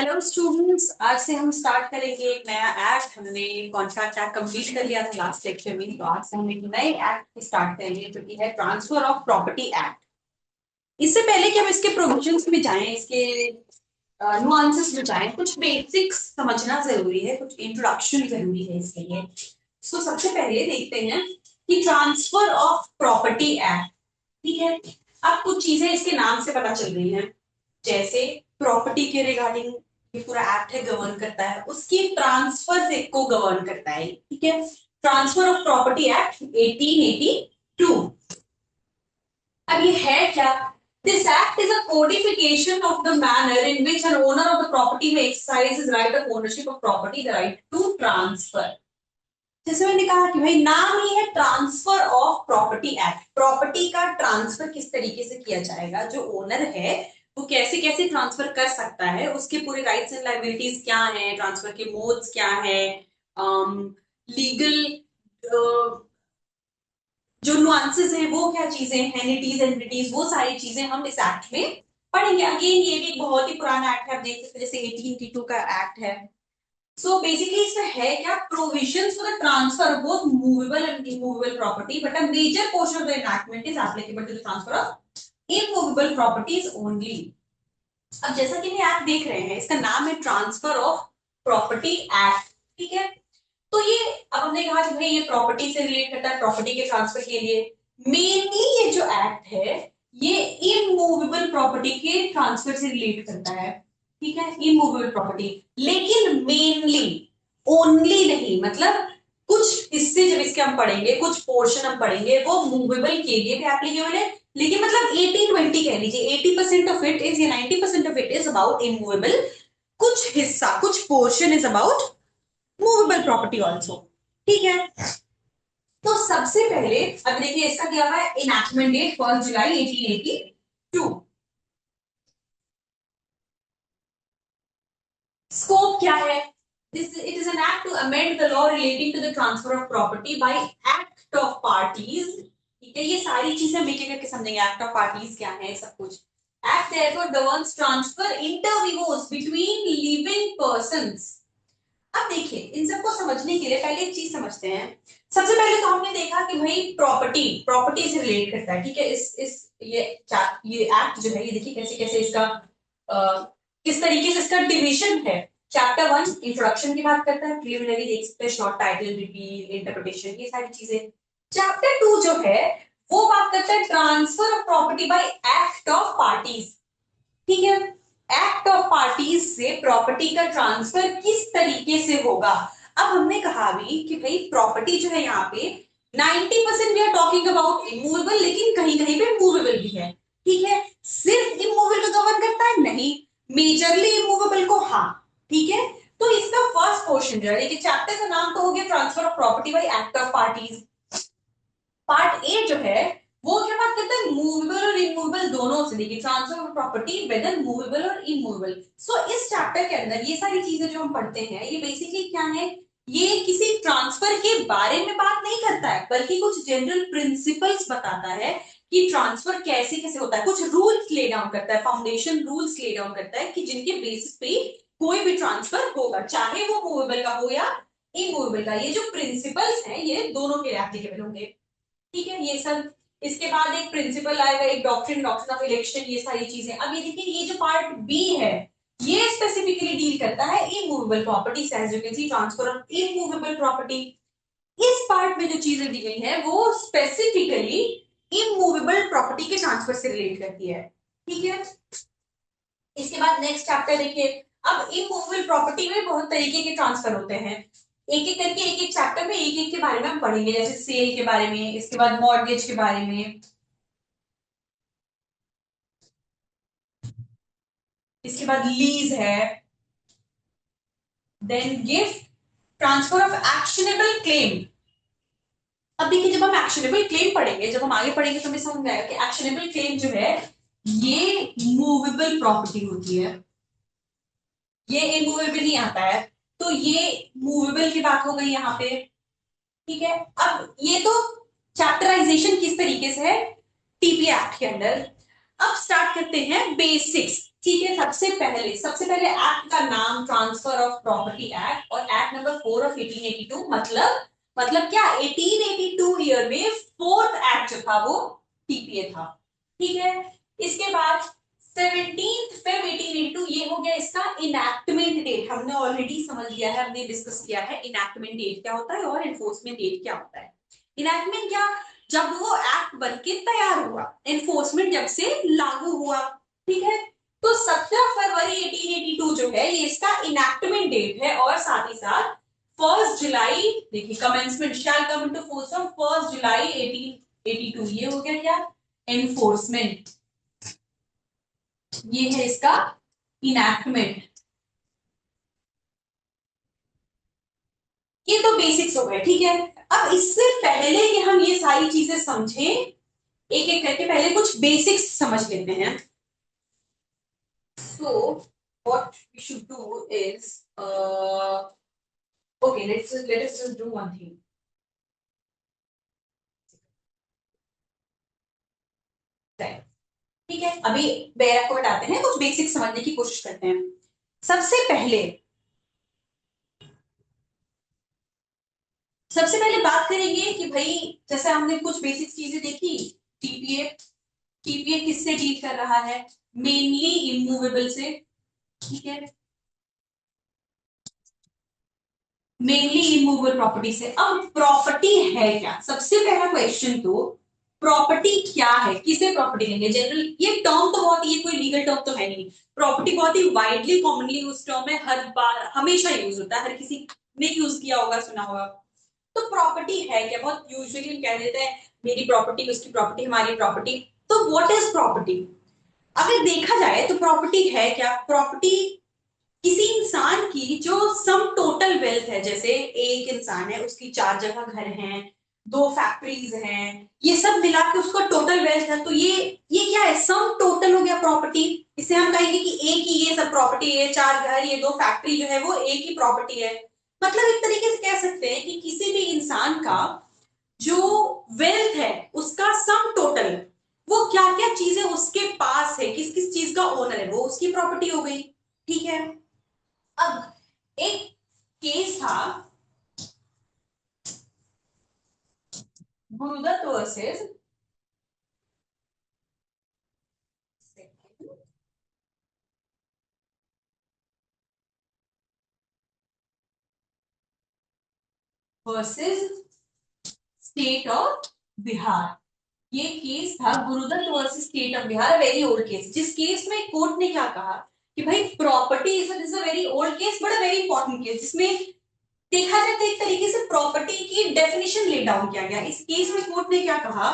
Hello students, आज से हम स्टार्ट करेंगे एक नया एक्ट। हमने कॉन्ट्रैक्ट एक्ट कंप्लीट कर लिया था लास्ट लेक्चर में, तो आज से हम एक नए एक्ट स्टार्ट करेंगे जो कि है ट्रांसफर ऑफ प्रॉपर्टी एक्ट। इससे पहले कि हम इसके प्रोविजंस में जाएं, इसके नुआंसेस में जाएं, कुछ बेसिक्स समझना जरूरी है, कुछ इंट्रोडक्शन जरूरी है इसके लिए। सो सबसे पहले देखते हैं कि ट्रांसफर ऑफ प्रॉपर्टी एक्ट, ठीक है। अब कुछ चीजें इसके नाम से पता चल रही हैं, जैसे प्रॉपर्टी के रिगार्डिंग ये पूरा एक्ट है, गवर्न करता है, उसकी ट्रांसफर से को गवर्न करता है, ठीक है। Transfer of property act 1882। अब ये है क्या? This act is a codification of the manner in which an owner of the property may exercise his right of ownership of property, the right to transfer. जैसे मैंने कहा कि भाई नाम ही है transfer of property act. Property का transfer किस तरीके से किया जाएगा, जो ओनर है वो कैसे कैसे ट्रांसफर कर सकता है, उसके पूरे राइट्स एंड लायबिलिटीज क्या हैं, ट्रांसफर के मोड्स क्या हैं, लीगल जो नुआंसेस हैं वो क्या चीजें हैं, एंटिटीज एंटिटीज, वो सारी चीजें हम इस एक्ट में पढ़ेंगे। अगेन ये भी एक बहुत ही पुराना एक्ट है, आप देख सकते हैं, जैसे 1882 का एक्ट है। So basically इसमें है क्या? Provisions for the transfer of both movable and immovable property, but a major portion of the enactment is applicable to the transfer of immovable properties only. अब जैसा कि ये एक्ट देख रहे हैं, इसका नाम है ट्रांसफर ऑफ प्रॉपर्टी एक्ट, ठीक है। तो ये अब हमने कहा कि भाई ये प्रॉपर्टी से रिलेट करता है, प्रॉपर्टी के ट्रांसफर के लिए मेनली ये जो एक्ट है ये इमूवेबल प्रॉपर्टी के ट्रांसफर से रिलेट करता है, ठीक है, इमूवेबल प्रॉपर्टी। लेकिन मेनली, ओनली नहीं, मतलब कुछ हिस्से जब इसके हम पढ़ेंगे, कुछ पोर्शन हम पढ़ेंगे, वो मूवेबल के लिए भी एप्लीकेबल है। लेकिन मतलब 80-20 कह लीजिए, 80% ऑफ इट इज या 90% of it is about immovable, कुछ हिस्सा, कुछ portion is about movable property also, ठीक है। तो सबसे पहले अब देखिए इसका क्या हुआ है, इनैक्टमेंट डेट 1 जुलाई 1882। स्कोप क्या है? This it is an act to amend the law relating to the transfer of property by act of parties, ठीक है। ये सारी चीजें मिलकर करके समझेंगे, एक्ट ऑफ पार्टीज क्या है, सब कुछ। Act therefore governs transfer inter vivos between living persons। अब देखिए इन सबको समझने के लिए पहले एक चीज समझते हैं। सबसे पहले तो हमने देखा कि भाई प्रॉपर्टी प्रॉपर्टी से रिलेट करता है, ठीक है। ये एक्ट जो है, ये देखिए कैसे कैसे इसका किस तरीके से इसका डिवीजन है। चैप्टर 1 इंट्रोडक्शन की बात करता है, प्रिलिमिनरी देख सकते हैं, शॉर्ट टाइटल, रिपील, इंटरप्रिटेशन, ये सारी चीजें। चैप्टर 2 जो है वो बात करता है transfer of property by act of parties, ठीक है। एक्ट ऑफ पार्टीज से प्रॉपर्टी का ट्रांसफर किस तरीके से होगा। अब हमने कहा भी कि भाई प्रॉपर्टी जो है यहाँ पे 90% we are talking about immovable, लेकिन कहीं कहीं पे मूवेबल भी है, ठीक है। सिर्फ इमूवेबल को गवर्न करता है नहीं, मेजरली इमूवेबल को, हाँ, ठीक है। तो इसका फर्स्ट पोर्शन जो है, चैप्टर का नाम तो हो गया transfer of property by act of parties. Part A जो है वो क्या बात करता है, मूवेबल और इमूवेबल दोनों से, देखिए transfer of property whether movable और इमूवेबल। सो इस चैप्टर के अंदर ये सारी चीजें जो हम पढ़ते हैं, ये बेसिकली क्या है, ये किसी ट्रांसफर के बारे में बात नहीं करता है, बल्कि कुछ जनरल प्रिंसिपल्स बताता है कि ट्रांसफर कैसे कैसे होता है, कुछ रूल्स ले डाउन करता है, फाउंडेशन रूल्स ले डाउन करता है कि जिनके बेसिस पे कोई भी ट्रांसफर होगा, चाहे वो मूवेबल का हो या इमूवेबल का। ये जो प्रिंसिपल्स हैं ये दोनों के एप्लीकेबल होंगे, ठीक है। ये सब इसके बाद एक प्रिंसिपल आएगा, एक डॉक्ट्रिन, डॉक्ट्रिन ऑफ इलेक्शन, ये सारी चीजें। अब ये देखिए ये जो पार्ट बी है ये स्पेसिफिकली डील करता है immovable property, as you can see transfer of immovable property. इस पार्ट में जो चीजें दी गई है वो स्पेसिफिकली इमूवेबल प्रॉपर्टी के ट्रांसफर से रिलेट करती है, ठीक है। इसके बाद नेक्स्ट चैप्टर देखिए। अब इमूवेबल प्रॉपर्टी में बहुत तरीके के ट्रांसफर होते हैं, एक एक करके एक एक चैप्टर में एक एक के बारे में हम पढ़ेंगे, जैसे सेल के बारे में, इसके बाद मॉर्गेज के बारे में, इसके बाद लीज है, then gift, transfer of actionable claim. अब देखिए जब हम एक्शनेबल क्लेम पढ़ेंगे, जब हम आगे पढ़ेंगे तो हमें समझ आएगा कि एक्शनेबल क्लेम जो है ये मूवेबल प्रॉपर्टी होती है, ये इमूवेबल नहीं आता है। तो ये मूवेबल की बात हो गई यहाँ पे, ठीक है। अब ये तो चैप्टराइजेशन किस तरीके से है टीपी एक्ट के अंदर। अब स्टार्ट करते हैं बेसिक्स। ठीक है, सबसे पहले एक्ट का नाम ट्रांसफर ऑफ प्रॉपर्टी एक्ट, और एक्ट नंबर 4 ऑफ 1882, मतलब क्या 1882 ईयर में फोर्थ एक्ट जो था वो टीपीए था। ठीक है, इसके बाद 17 Feb 1882 ये हो गया इसका इनैक्टमेंट डेट। हमने ऑलरेडी समझ लिया है, हमने डिस्कस किया है इनैक्टमेंट डेट क्या होता है और एनफोर्समेंट डेट क्या होता है। इनैक्टमेंट क्या, जब वो एक्ट बनके तैयार हुआ, एनफोर्समेंट जब से लागू हुआ। ठीक है, तो 17 फरवरी 1882 जो है ये इसका इनैक्टमेंट डेट है, और साथ ही साथ 1 जुलाई, देखिए commencement shall come into force on 1 July 1882, ये हो गया क्या एनफोर्समेंट, ये है इसका इनैक्टमेंट। ये तो बेसिक्स हो गए। ठीक है, अब इससे पहले कि हम ये सारी चीजें समझें, एक एक करके पहले कुछ बेसिक्स समझ लेते हैं। So what we should do is okay, let us just do one thing. ठीक है, अभी बैरक को बताते हैं, कुछ बेसिक समझने की कोशिश करते हैं। सबसे पहले बात करेंगे कि भाई जैसे हमने कुछ बेसिक चीजें देखी, टीपीए टीपीए किससे डील कर रहा है, मेनली इमूवेबल से। ठीक है, मेनली इमूवेबल प्रॉपर्टी से। अब प्रॉपर्टी है क्या, सबसे पहला क्वेश्चन तो प्रॉपर्टी क्या है, किसे प्रॉपर्टी कहेंगे। जनरल ये टर्म तो बहुत, ये कोई लीगल टर्म तो है नहीं, प्रॉपर्टी बहुत ही वाइडली कॉमनली यूज टर्म है, हर बार हमेशा यूज होता है, हर किसी ने यूज किया होगा, सुना होगा। तो प्रॉपर्टी है क्या, बहुत यूजुअली हम कह देते हैं मेरी प्रॉपर्टी, उसकी प्रॉपर्टी, हमारी प्रॉपर्टी। तो व्हाट इज प्रॉपर्टी, अगर देखा जाए तो प्रॉपर्टी है क्या, प्रॉपर्टी किसी इंसान की जो सम टोटल वेल्थ है, जैसे एक इंसान है उसकी 4 जगह घर हैं, 2 फैक्ट्रीज हैं, ये सब मिला के उसका टोटल वेल्थ है, तो ये क्या है, सम टोटल हो गया प्रॉपर्टी। इसे हम कहेंगे कि एक ही ये सब प्रॉपर्टी, ये 4 घर, ये 2 फैक्ट्री जो है वो एक ही प्रॉपर्टी है। मतलब एक तरीके से कह सकते हैं कि किसी भी इंसान का जो वेल्थ है उसका सम टोटल, वो क्या क्या चीजें उसके पास है, किस किस चीज का ओनर है, वो उसकी प्रॉपर्टी हो गई। ठीक है, अब एक केस था Gurudutt versus state of Bihar. ये केस था Gurudutt versus state of Bihar, very old case, जिस केस में कोर्ट ने क्या कहा कि भाई property is a very old case but a very important case, जिसमें देखा जाए तो एक तरीके से प्रॉपर्टी की डेफिनेशन ले डाउन किया गया। इस केस में कोर्ट ने क्या कहा,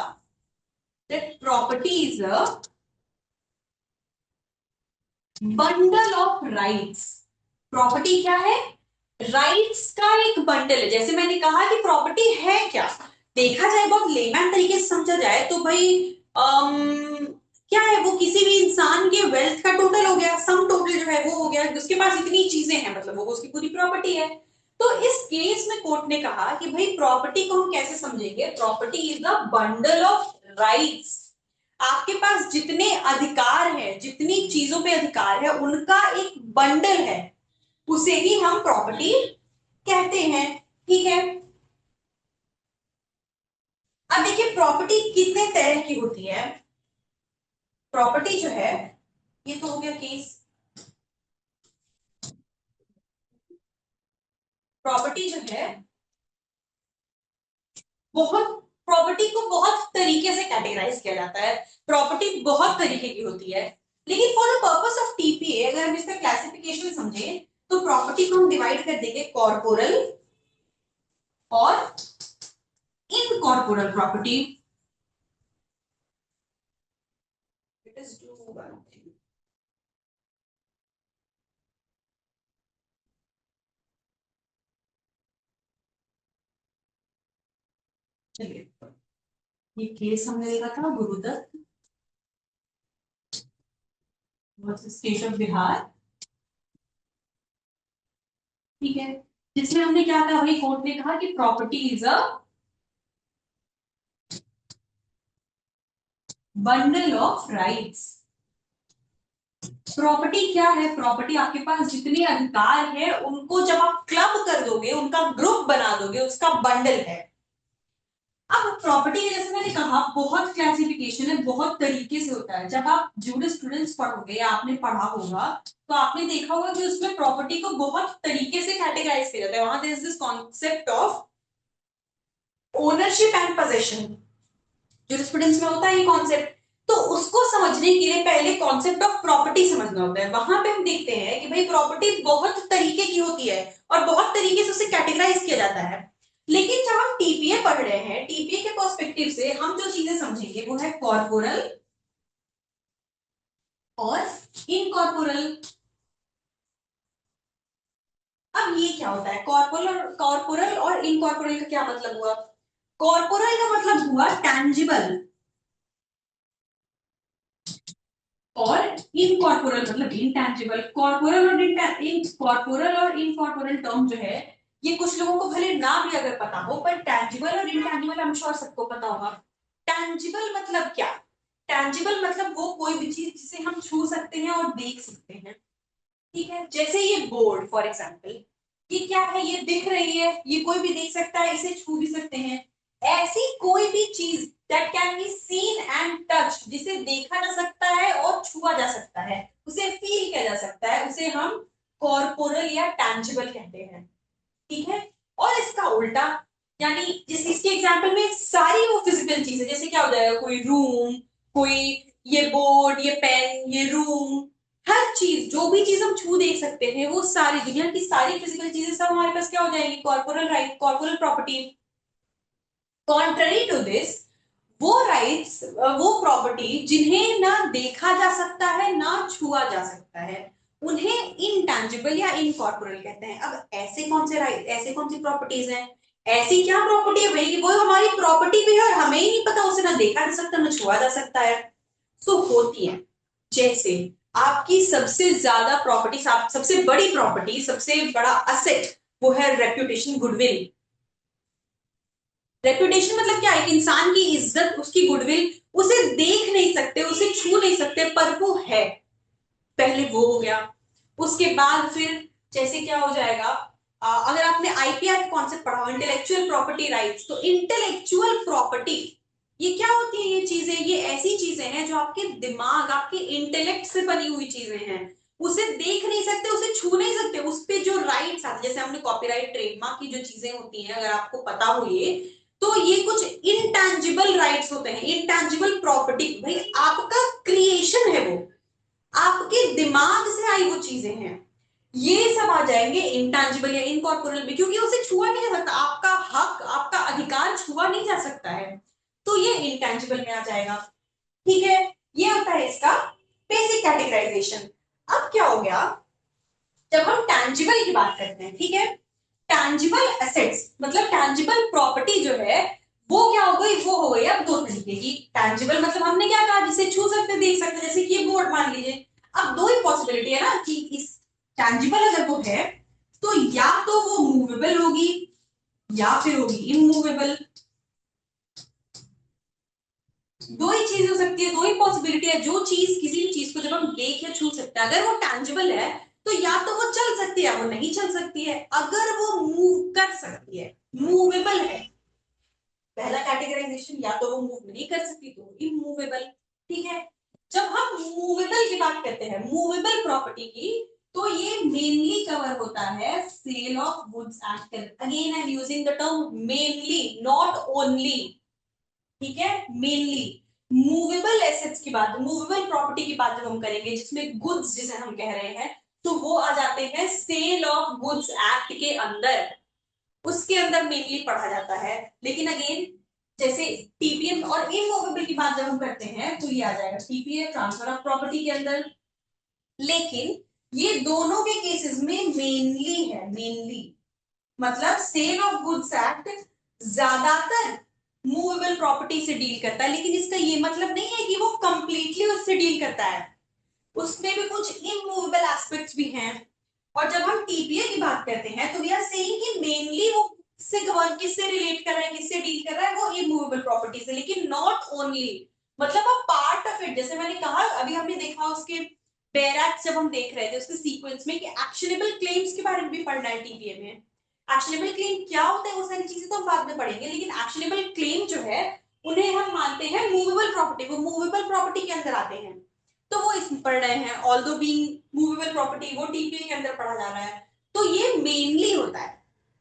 that property is a bundle of rights. Property क्या है, राइट्स का एक बंडल है। जैसे मैंने कहा कि प्रॉपर्टी है क्या, देखा जाए बहुत लेमैन तरीके से समझा जाए तो भाई क्या है, वो किसी भी इंसान के वेल्थ का टोटल हो गया, सम टोटल जो है वो हो गया, उसके पास इतनी चीजें हैं, मतलब वो उसकी पूरी प्रॉपर्टी है। तो इस केस में कोर्ट ने कहा कि भाई प्रॉपर्टी को हम कैसे समझेंगे, property is the bundle of rights. आपके पास जितने अधिकार हैं, जितनी चीजों पे अधिकार है, उनका एक बंडल है, उसे ही हम प्रॉपर्टी कहते हैं। ठीक है, अब देखिए प्रॉपर्टी कितने तरह की होती है। प्रॉपर्टी जो है, ये तो हो गया केस, प्रॉपर्टी जो है बहुत, प्रॉपर्टी को बहुत तरीके से कैटेगराइज किया जाता है, प्रॉपर्टी बहुत तरीके की होती है। लेकिन for the purpose of TPA अगर हम इसका क्लासिफिकेशन समझें तो प्रॉपर्टी को हम डिवाइड कर देंगे कॉर्पोरल और incorporeal property. Let us do one thing. चलिए, ये केस हमने देखा था Gurudutt versus state of Bihar. ठीक है, जिसमें हमने क्या कहा भाई, कोर्ट ने कहा कि property is a bundle of rights. Property क्या है? प्रॉपर्टी आपके पास जितने अधिकार है उनको जब आप क्लब कर दोगे, उनका ग्रुप बना दोगे, उसका बंडल है। अब प्रॉपर्टी के जैसे मैंने कहा बहुत क्लासिफिकेशन है, बहुत तरीके से होता है। जब आप जूरिस्प्रूडेंस पढ़ोगे या आपने पढ़ा होगा तो आपने देखा होगा कि उसमें प्रॉपर्टी को बहुत तरीके से कैटेगराइज किया जाता है। वहां there is this concept of ownership and possession, jurisprudence में होता है ये कॉन्सेप्ट। तो उसको समझने के लिए पहले कॉन्सेप्ट ऑफ प्रॉपर्टी समझना होता है। वहां पे हम देखते हैं कि भाई प्रॉपर्टी बहुत तरीके की होती है और बहुत तरीके से उसे कैटेगराइज किया जाता है। लेकिन जब हम टीपीए पढ़ रहे हैं, टीपीए के पर्सपेक्टिव से हम जो चीजें समझेंगे वो है कॉर्पोरल और इनकॉर्पोरल। अब ये क्या होता है? कॉर्पोरल और इनकॉर्पोरल का क्या मतलब हुआ? कॉर्पोरल का मतलब हुआ टैंजिबल और इनकॉर्पोरल मतलब इनटैंजिबल। कॉर्पोरल और इनकॉर्पोरल टर्म जो है ये कुछ लोगों को भले ना भी अगर पता हो, पर टैंजिबल और इनटैंजिबल हम श्योर सबको पता होगा। टैंजिबल मतलब क्या? टैंजिबल मतलब वो कोई भी चीज जिसे हम छू सकते हैं और देख सकते हैं। ठीक है, जैसे ये बोर्ड फॉर एग्जाम्पल, ये क्या है? ये दिख रही है, ये कोई भी देख सकता है, इसे छू भी सकते हैं। ऐसी कोई भी चीज that can be seen and touch, जिसे देखा जा सकता है और छुआ जा सकता है, उसे फील किया जा सकता है, उसे हम कॉर्पोरल या टैंजिबल कहते हैं। ठीक है, और इसका उल्टा, यानी जिस इसके एग्जाम्पल में सारी वो फिजिकल चीजें, जैसे क्या हो जाएगा, कोई रूम, कोई ये बोर्ड, ये पेन, ये रूम, हर चीज, जो भी चीज हम छू देख सकते हैं, वो सारी दुनिया की सारी फिजिकल चीजें सब हमारे पास क्या हो जाएगी? Corporeal right, corporeal property. Contrary to this, वो राइट्स, वो प्रॉपर्टी जिन्हें ना देखा जा सकता है ना छुआ जा सकता है, उन्हें इनटैंजिबल या इनकॉर्पोरल कहते हैं। अब ऐसे कौन से राइट, ऐसे कौन सी प्रॉपर्टीज हैं? ऐसी क्या प्रॉपर्टी है भाई कि वो हमारी प्रॉपर्टी भी है और हमें ही नहीं पता, उसे ना देखा जा सकता ना छुआ जा सकता है? तो होती है। जैसे आपकी सबसे ज्यादा प्रॉपर्टी, सबसे बड़ी प्रॉपर्टी, सबसे बड़ा असेट वो है रेप्यूटेशन, गुडविल। रेपुटेशन मतलब क्या है? एक इंसान की इज्जत, उसकी गुडविल, उसे देख नहीं सकते, उसे छू नहीं सकते, पर वो है। पहले वो हो गया। उसके बाद फिर जैसे क्या हो जाएगा, अगर आपने आईपीआर का कॉन्सेप्ट पढ़ा हो, इंटेलेक्चुअल प्रॉपर्टी राइट्स, तो इंटेलेक्चुअल प्रॉपर्टी ये क्या होती है? ये चीजें, ये ऐसी चीजें हैं जो आपके दिमाग, आपके इंटेलेक्ट से बनी हुई चीजें हैं। उसे देख नहीं सकते, उसे छू नहीं सकते, उस पे जो राइट्स आते हैं, जैसे हमने कॉपीराइट, ट्रेडमार्क की जो चीजें होती हैं, अगर आपको पता हो ये, तो ये कुछ इनटैंजिबल राइट्स होते हैं, इनटैंजिबल प्रॉपर्टी। भाई आपका क्रिएशन है वो, आपके दिमाग से आई वो चीजें हैं, ये सब आ जाएंगे इंटैंजिबल या इनकॉर्पोरल में, क्योंकि उसे छुआ नहीं जा सकता, आपका हक, आपका अधिकार छुआ नहीं जा सकता है, तो ये इंटैंजिबल में आ जाएगा। ठीक है, ये होता है इसका बेसिक कैटेगराइजेशन। अब क्या हो गया, जब हम टैंजिबल की बात करते हैं, ठीक है, टैंजिबल एसेट्स मतलब टैंजिबल प्रॉपर्टी जो है, वो क्या हो गई? वो हो गई अब दो तरीके की। टैंजिबल मतलब हमने क्या कहा? जिसे छू सकते, देख सकते, जैसे कि ये बोर्ड मान लीजिए। अब दो ही पॉसिबिलिटी है ना कि इस टैंजिबल अगर वो है तो या तो वो मूवेबल होगी या फिर होगी इमूवेबल। दो ही चीज हो सकती है, दो ही पॉसिबिलिटी है। जो चीज, किसी भी चीज को जब हम देख या छू सकते हैं, अगर वो टैंजिबल है तो या तो वो चल सकती है, वो नहीं चल सकती है। अगर वो मूव कर सकती है, मूवेबल है, पहला कैटेगराइजेशन, या तो वो मूव नहीं कर सकती तो इमूवेबल। ठीक है, जब हम मूवेबल की बात करते हैं, मूवेबल प्रॉपर्टी की, तो ये मेनली कवर होता है sale of goods and, again I am using the term mainly, not only. ठीक है, मेनली मूवेबल एसेट्स की बात, मूवेबल प्रॉपर्टी की बात जब हम करेंगे, जिसमें गुड्स जिसे हम कह रहे हैं, तो वो आ जाते हैं सेल ऑफ गुड्स एक्ट के अंदर, उसके अंदर मेनली पढ़ा जाता है। लेकिन अगेन जैसे टीपीएम और इमूवेबल की बात जब हम करते हैं तो ये आ जाएगा टीपीए, ट्रांसफर ऑफ प्रॉपर्टी के अंदर। लेकिन ये दोनों के केसेस में मेनली है, मेनली मतलब सेल ऑफ गुड्स एक्ट ज्यादातर मूवेबल प्रॉपर्टी से डील करता है, लेकिन इसका ये मतलब नहीं है कि वो कंप्लीटली उससे डील करता है, उसमें भी कुछ इमूवेबल एस्पेक्ट्स भी हैं। और जब हम टीपीए की बात करते हैं तो वी आर सेइंग कि मेनली वो किससे रिलेट कर रहा है, किससे डील कर रहा है, वो इमूवेबल प्रॉपर्टी से, लेकिन नॉट ओनली, मतलब अ पार्ट ऑफ इट। जैसे मैंने कहा, अभी हमने देखा उसके बेयर जब हम देख रहे थे उसके सीक्वेंस में कि एक्शनेबल क्लेम्स के बारे में भी पढ़ना है टीपीए में। एक्शनेबल क्लेम क्या होता है वो सारी चीजें तो हम बाद में पढ़ेंगे, लेकिन एक्शनेबल क्लेम जो है उन्हें हम मानते हैं मूवेबल प्रॉपर्टी, वो मूवेबल प्रॉपर्टी के अंदर आते हैं। तो वो इसमें पढ़ रहे हैं, ऑल्दो बीइंग मूवेबल प्रॉपर्टी वो टीपीए के अंदर पढ़ा जा रहा है। तो ये मेनली होता है,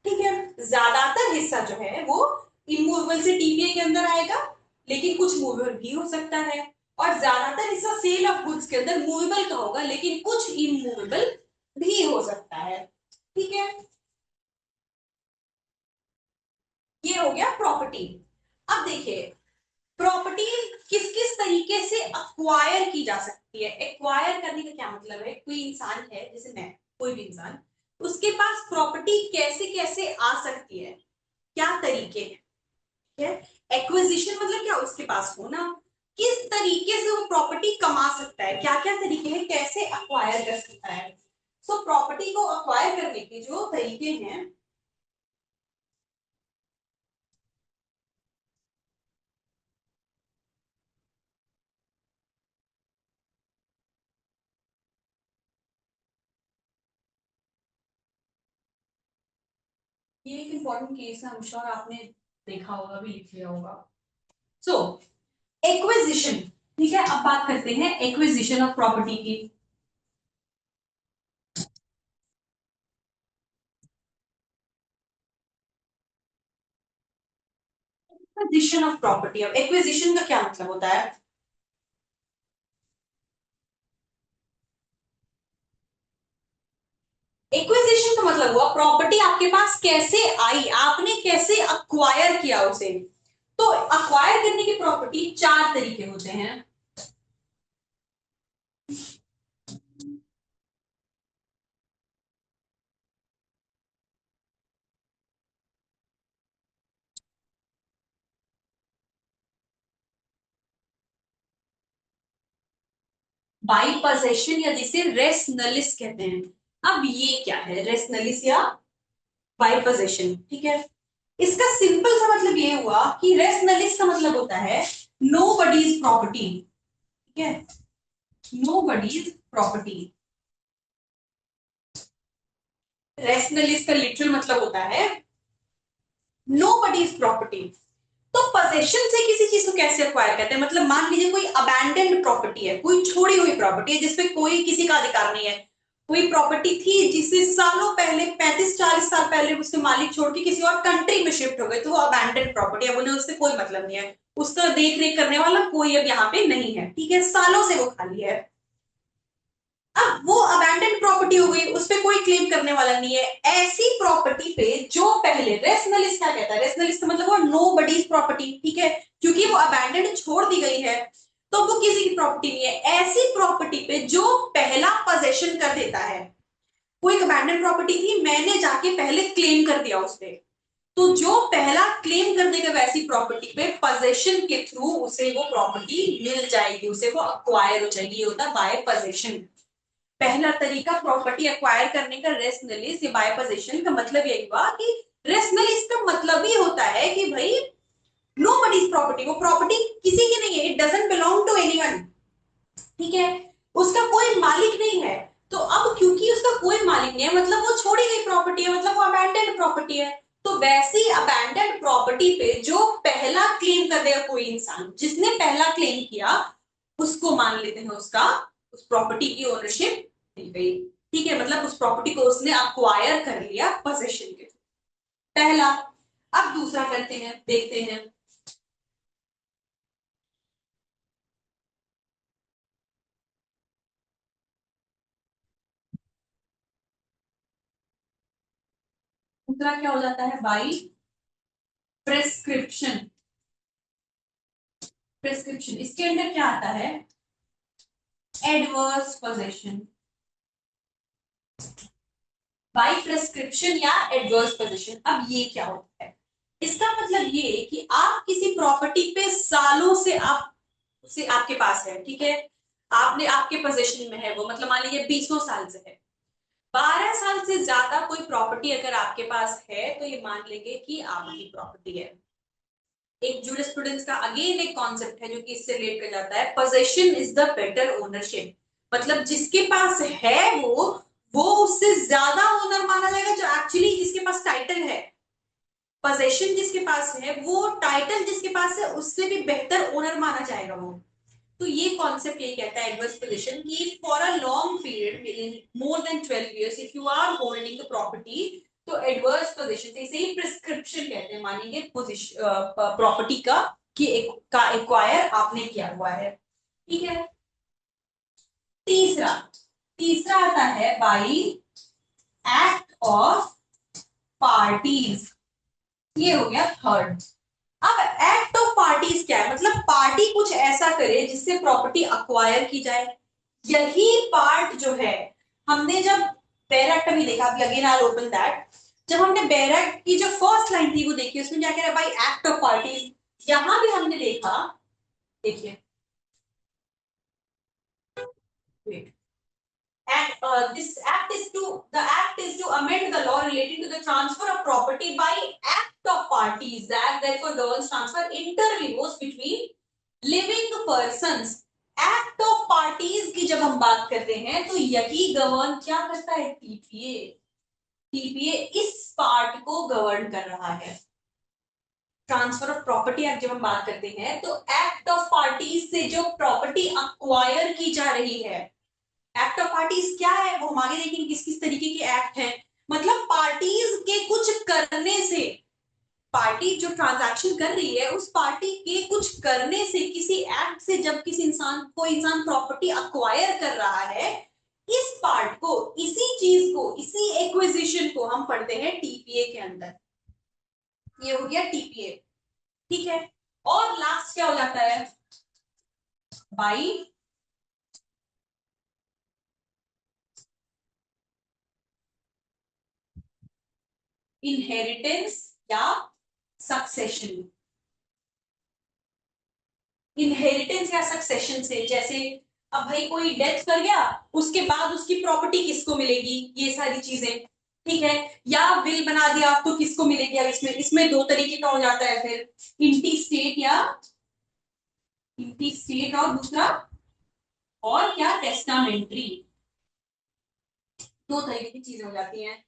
ठीक है। ज्यादातर हिस्सा जो है वो इमूवेबल से टीपीए के अंदर आएगा, लेकिन कुछ मूवेबल भी हो सकता है। और ज्यादातर हिस्सा सेल ऑफ गुड्स के अंदर मूवेबल का होगा, लेकिन कुछ इमूवेबल भी हो सकता है, ठीक है। ये हो गया प्रॉपर्टी। अब देखिए प्रॉपर्टी किस किस तरीके से अक्वायर की जा सकती है। एक्वायर करने का क्या मतलब है, कोई इंसान है जैसे मैं, कोई भी इंसान, उसके पास प्रॉपर्टी कैसे कैसे आ सकती है, क्या तरीके हैं। एक्विजिशन मतलब क्या, उसके पास होना, किस तरीके से वो प्रॉपर्टी कमा सकता है, क्या क्या तरीके हैं, कैसे अक्वायर कर सकता है। सो प्रॉपर्टी को अक्वायर करने के जो तरीके हैं, ये एक इंपॉर्टेंट केस है, हम श्योर आपने देखा होगा भी, लिख लिया होगा। सो एक्विजिशन, ठीक है। अब बात करते हैं एक्विजिशन ऑफ प्रॉपर्टी की। एक्विजिशन ऑफ प्रॉपर्टी, अब एक्विजिशन का क्या मतलब होता है। एक्विजिशन का मतलब हुआ प्रॉपर्टी आपके पास कैसे आई, आपने कैसे अक्वायर किया उसे। तो अक्वायर करने की प्रॉपर्टी चार तरीके होते हैं। बाई पोजेशन या जिसे रेस नलिस कहते हैं। अब ये क्या है रेस नलिस या बाई पोजेशन, ठीक है। इसका सिंपल सा मतलब ये हुआ कि रेस नलिस का मतलब होता है नो बडीज प्रॉपर्टी, ठीक है, नो बडीज प्रॉपर्टी। रेस नलिस का लिटरल मतलब होता है नो बडीज प्रॉपर्टी। तो पोजेशन से किसी चीज को कैसे अक्वायर करते हैं, मतलब मान लीजिए कोई अबैंडन्ड प्रॉपर्टी है, कोई छोड़ी हुई प्रॉपर्टी है जिसपे कोई किसी का अधिकार नहीं है। कोई प्रॉपर्टी थी जिसे सालों पहले 35-40 साल पहले उसके मालिक छोड़ के किसी और कंट्री में शिफ्ट हो गए, तो वो अबैंडन्ड प्रॉपर्टी है, उन्हें उससे कोई मतलब नहीं है, उसका देख रेख करने वाला कोई अब यहाँ पे नहीं है, ठीक है, सालों से वो खाली है। अब वो अबैंडन प्रॉपर्टी हो गई, उस पे कोई क्लेम करने वाला नहीं है। ऐसी प्रॉपर्टी पे जो पहले रेशनलिस्ट क्या कहता है, रेशनलिस्ट मतलब वो नो बडीज प्रॉपर्टी, ठीक है, क्योंकि वो अबैंडन छोड़ दी गई है तो वो किसी की प्रॉपर्टी नहीं है। ऐसी प्रॉपर्टी पे जो पहला पोजेशन कर देता है, कोई अबैंडन प्रॉपर्टी थी, मैंने जाके पहले क्लेम कर दिया उस पे, तो जो पहला क्लेम कर देगा वैसी प्रॉपर्टी पे पोजेशन के थ्रू उसे वो प्रॉपर्टी मिल जाएगी, उसे वो अक्वायर हो जाएगी, ये होता है बाय पोजेशन। पहला तरीका प्रॉपर्टी एक्वायर करने का रेशनलिस्ट या बाय पोजीशन का मतलब यही हुआ कि रेशनलिस्ट का मतलब ही होता है कि भाई नो बडीज प्रॉपर्टी, वो प्रॉपर्टी किसी की नहीं है, it doesn't belong to anyone, ठीक है, उसका कोई मालिक नहीं है। तो अब क्योंकि उसका कोई मालिक नहीं है मतलब वो छोड़ी गई प्रॉपर्टी है, मतलब वो अबैंडन्ड प्रॉपर्टी है। तो वैसी अबैंडन्ड प्रॉपर्टी पे जो पहला क्लेम कर देगा कोई इंसान, जिसने पहला क्लेम किया उसको मान लेते हैं उसका, उस प्रॉपर्टी की ओनरशिप मिल गई, ठीक है, मतलब उस प्रॉपर्टी को उसने अक्वायर कर लिया पोजेशन के थ्रू। पहला। अब दूसरा करते हैं, देखते हैं। दूसरा क्या हो जाता है, बाई प्रेस्क्रिप्शन। प्रेस्क्रिप्शन इसके अंदर क्या आता है, एडवर्स पोजेशन। बाई प्रेस्क्रिप्शन या एडवर्स पोजेशन, अब ये क्या होता है, इसका मतलब ये कि आप किसी प्रॉपर्टी पे सालों से आप उसे आपके पास है, ठीक है, आपने आपके पोजेशन में है वो, मतलब मान लीजिए 20 साल से है, 12 साल से ज्यादा कोई प्रॉपर्टी अगर आपके पास है तो ये मान लेंगे कि आपकी प्रॉपर्टी है। एक जूरिस्प्रूडेंस का अगेन एक कॉन्सेप्ट है जो कि इससे रिलेट कर जाता है, possession is the better ownership. मतलब जिसके पास है वो उससे ज्यादा ओनर माना जाएगा जो एक्चुअली जिसके पास टाइटल है। पोजेशन जिसके पास है वो टाइटल जिसके पास है उससे भी बेहतर ओनर माना जाएगा वो। तो ये कॉन्सेप्ट ये कहता है एडवर्स पोजीशन की for a long period in more than 12 years if you are holding the property, तो एडवर्स पोजीशन से इसे ही प्रिस्क्रिप्शन कहते हैं, मानेंगे पोजीशन प्रॉपर्टी का कि का एक्वायर आपने किया हुआ है। ठीक है। तीसरा तीसरा आता है बाई एक्ट ऑफ पार्टीज, ये हो गया थर्ड। अब एक्ट ऑफ पार्टीज क्या है, मतलब पार्टी कुछ ऐसा करे जिससे प्रॉपर्टी अक्वायर की जाए। यही पार्ट जो है हमने जब बैरक में देखा, अभी अगेन आई ओपन दैट, जब हमने बैरक की जो फर्स्ट लाइन थी वो देखी, उसमें क्या कह रहा है भाई एक्ट ऑफ पार्टीज, यहां भी हमने देखा, देखिए and this act is to the act is to amend the law relating to the transfer of property by act of parties. The act therefore governs transfer inter vivos between living persons. Act of parties की जब हम बात करते हैं तो यही govern क्या करता है, टीपीए। टीपीए इस पार्ट को गवर्न कर रहा है। ट्रांसफर ऑफ प्रॉपर्टी एक्ट जब हम बात करते हैं तो एक्ट ऑफ पार्टीज से जो प्रॉपर्टी अक्वायर की जा रही है, एक्ट ऑफ पार्टीज क्या है वो हम आगे देखेंगे किस किस तरीके के एक्ट हैं। मतलब पार्टीज के कुछ करने से, पार्टी जो ट्रांजैक्शन कर रही है उस पार्टी के कुछ करने से, किसी एक्ट से जब किसी इंसान प्रॉपर्टी अक्वायर कर रहा है, इस पार्ट को, इसी चीज को, इसी एक्विजिशन को हम पढ़ते हैं टीपीए के अंदर। ये हो गया टीपीए। ठीक है। और लास्ट क्या हो जाता है बाई इनहेरिटेंस या सक्सेशन। इनहेरिटेंस या सक्सेशन से, जैसे अब भाई कोई डेथ कर गया, उसके बाद उसकी प्रॉपर्टी किसको मिलेगी, ये सारी चीजें। ठीक है। या विल बना दिया तो किसको मिलेगी, अब इसमें इसमें दो तरीके का हो जाता है फिर, इंटी स्टेट या इंटी स्टेट, और दूसरा और क्या, टेस्टामेंट्री। दो तरीके की चीजें हो जाती हैं।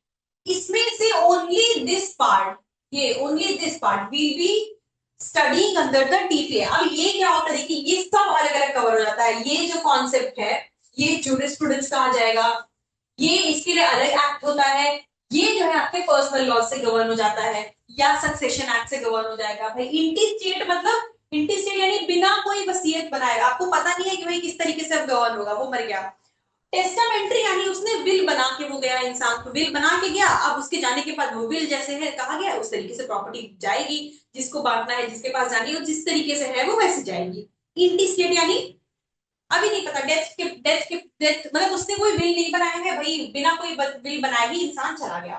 इसमें से ओनली दिस पार्ट, ये only this part will be studying under the TPA. अब ये क्या होता है कि ये सब अलग अलग कवर हो जाता है। ये जो कॉन्सेप्ट है ये जूरिस्प्रूडेंस का आ जाएगा, ये इसके लिए अलग एक्ट होता है, ये जो है आपके पर्सनल लॉ से गवर्न हो जाता है या सक्सेशन एक्ट से गवर्न हो जाएगा। भाई इंटी स्टेट मतलब, इंटी स्टेट यानी बिना कोई वसीयत बनाएगा, आपको पता नहीं है कि भाई किस तरीके से अब गवर्न होगा, वो मर गया। टेस्टामेंट्री यानी उसने विल बना के वो गया, इंसान को विल बना के गया, अब उसके जाने के बाद वो विल जैसे है कहा गया उस तरीके से प्रॉपर्टी जाएगी, जिसको बांटना है जिसके पास जानी है जिस तरीके से है वो वैसे जाएगी। इंटी स्टेट यानी अभी नहीं पता, डेथ मतलब उसने कोई विल नहीं बनाया है भाई, बिना कोई विल बनाए ही इंसान चला गया।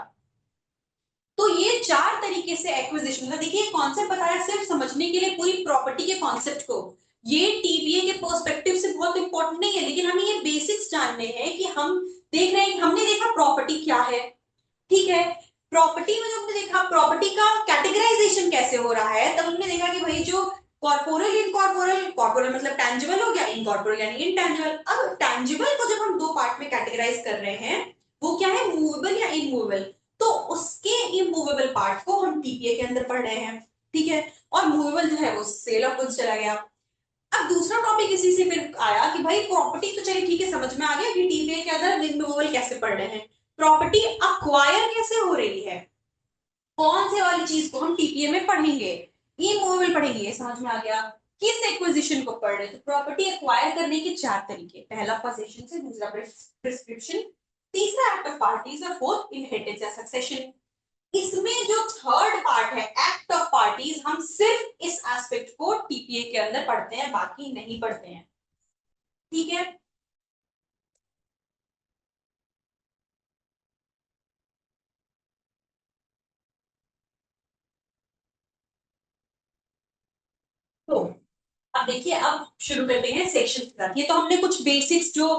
तो ये चार तरीके से एक्विजिशन, मतलब देखिए कॉन्सेप्ट बताया सिर्फ समझने के लिए पूरी प्रॉपर्टी के कॉन्सेप्ट को, ये टीबीए के पर्सपेक्टिव से बहुत इंपॉर्टेंट नहीं है, लेकिन हमें ये बेसिक्स जानने हैं कि हम देख रहे हैं, हमने देखा प्रॉपर्टी क्या है। ठीक है। प्रॉपर्टी में जब हमने देखा प्रॉपर्टी का कैटेगराइजेशन कैसे हो रहा है, तब हमने देखा कि भाई जो कॉर्पोरल इनकॉर्पोरल, कॉर्पोरल मतलब टैंजिबल हो गया, इनकॉर्पोरल यानी इनटैंजिबल। अब टैंजिबल को जब हम दो पार्ट में कैटेगराइज कर रहे हैं, वो क्या है, मूवेबल या इमूवेबल, तो उसके इमूवेबल पार्ट को हम टीपीए के अंदर पढ़ रहे हैं। ठीक है। और मूवेबल जो है वो सेल ऑफ गुड्स चला गया। अब दूसरा टॉपिक इसी से फिर आया कि भाई प्रॉपर्टी तो चलिए ठीक है समझ में आ गया कि टीपीए के अंदर इमूवेबल कैसे पढ़ रहे हैं, प्रॉपर्टी अक्वायर कैसे हो रही है, कौन से वाली चीज को हम टीपीए में पढ़ेंगे, ये मूवेबल पढ़ेंगे, ये समझ में आ गया। किस एक्विजिशन को पढ़ रहे, तो प्रॉपर्टी एक्वायर करने के चार तरीके, पहला पोजीशन से, दूसरा प्रिस्क्रिप्शन, तीसरा एक्ट ऑफ पार्टीज और फोर्थ इनहेरिटेंस या सक्सेशन। इसमें जो थर्ड पार्ट है एक्ट ऑफ पार्टीज, हम सिर्फ इस एस्पेक्ट को टीपीए के अंदर पढ़ते हैं, बाकी नहीं पढ़ते हैं। ठीक है। तो अब देखिए, अब शुरू करते हैं सेक्शन के साथ। ये तो हमने कुछ बेसिक्स जो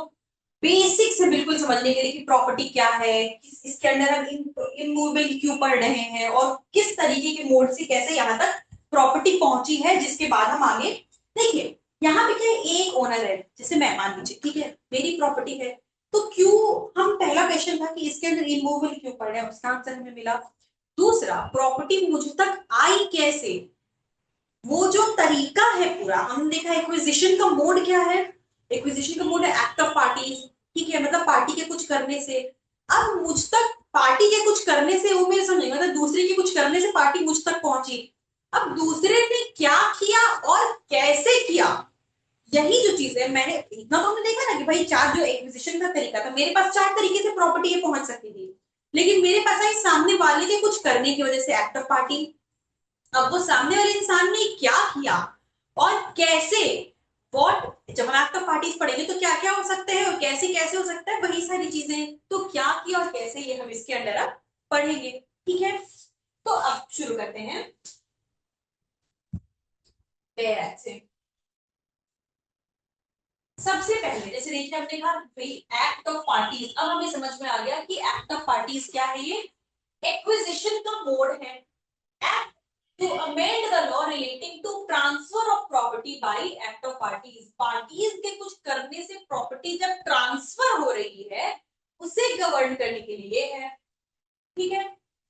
बेसिक्स है बिल्कुल समझने के लिए कि प्रॉपर्टी क्या है, इसके अंदर हम इमूवेबल क्यों पढ़ रहे हैं और किस तरीके के मोड से कैसे यहाँ तक प्रॉपर्टी पहुंची है, जिसके बाद हम आगे देखिए यहाँ पे क्या है, एक ओनर है, जैसे मैं मान लीजिए, ठीक है, मेरी प्रॉपर्टी है, तो क्यों, हम पहला क्वेश्चन था कि इसके अंदर इमूवेबल क्यों पड़ रहा है, उसका आंसर हमें मिला। दूसरा, प्रॉपर्टी मुझ तक आई कैसे, वो जो तरीका है पूरा हमने देखा। एक्विजिशन का मोड क्या है, एक्विजिशन का मोड है एक्ट ऑफ पार्टीज, ठीक है, मतलब पार्टी के कुछ करने से। अब मुझ तक पार्टी के कुछ करने से, वो मेरे समझ मतलब दूसरे के कुछ करने से पार्टी मुझ तक पहुंची। अब दूसरे ने क्या किया और कैसे किया, यही जो चीज है, मैंने इतना तो हमने देखा ना कि भाई चार जो एक्विजिशन का तरीका था, मेरे पास चार तरीके से प्रॉपर्टी पे पहुंच सकती थी, लेकिन मेरे पास आई सामने वाले के कुछ करने की वजह से एक्ट ऑफ पार्टी। अब वो सामने वाले इंसान ने क्या किया और कैसे, व्हाट, जब हम आफ्टर पार्टीज पढ़ेंगे तो क्या क्या हो सकते हैं और कैसे कैसे हो सकता है, वही सारी चीजें, तो क्या किया और कैसे, ये हम इसके अंदर अब पढ़ेंगे, ठीक है। तो अब शुरू करते हैं से। सबसे पहले जैसे देखिए हमने कहा भाई एक्ट ऑफ पार्टीज, अब हमें समझ में आ गया कि एक्ट ऑफ पार्टीज क्या है, ये एक्विजिशन का मोड है। Act to amend the law relating to transfer of property by act of parties। Parties के कुछ करने से प्रॉपर्टी जब ट्रांसफर हो रही है, उसे गवर्न करने के लिए है, ठीक है।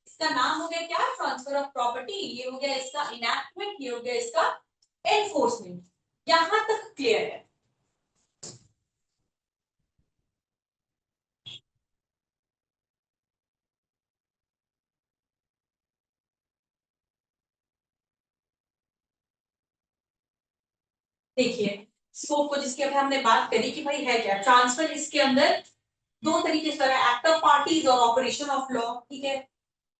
इसका नाम हो गया क्या, ट्रांसफर ऑफ प्रॉपर्टी, ये हो गया इसका इनैक्टमेंट, ये हो गया इसका एनफोर्समेंट। यहां तक क्लियर है। देखिए स्कोप को जिसकी अभी हमने बात करी कि भाई है क्या ट्रांसफर, इसके अंदर दो तरीके से एक्ट ऑफ पार्टीज और ऑपरेशन ऑफ लॉ, ठीक है।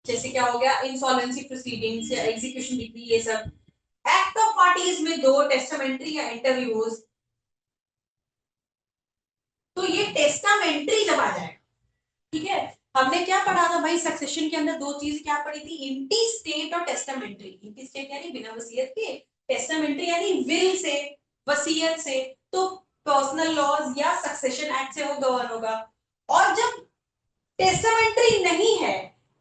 जैसे क्या हो गया, इंसॉल्वेंसी प्रोसीडिंग्स या एग्जीक्यूशन डिक्री, ये सब। एक्ट ऑफ पार्टीज में दो, टेस्टामेंट्री या इंटरव्यूज। तो ये टेस्टामेंट्री जब आ जाएगा, ठीक है। हमने क्या पढ़ा था भाई, सक्सेशन के अंदर दो चीज क्या पढ़ी थी, इंटी स्टेट और टेस्टामेंट्री। इंटी स्टेट यानी बिना वसीयत के, टेस्टामेंट्री यानी विल से, वसीयत से। तो पर्सनल लॉज या सक्सेशन एक्ट से वो गवर्न होगा। और जब टेस्टामेंट्री नहीं है,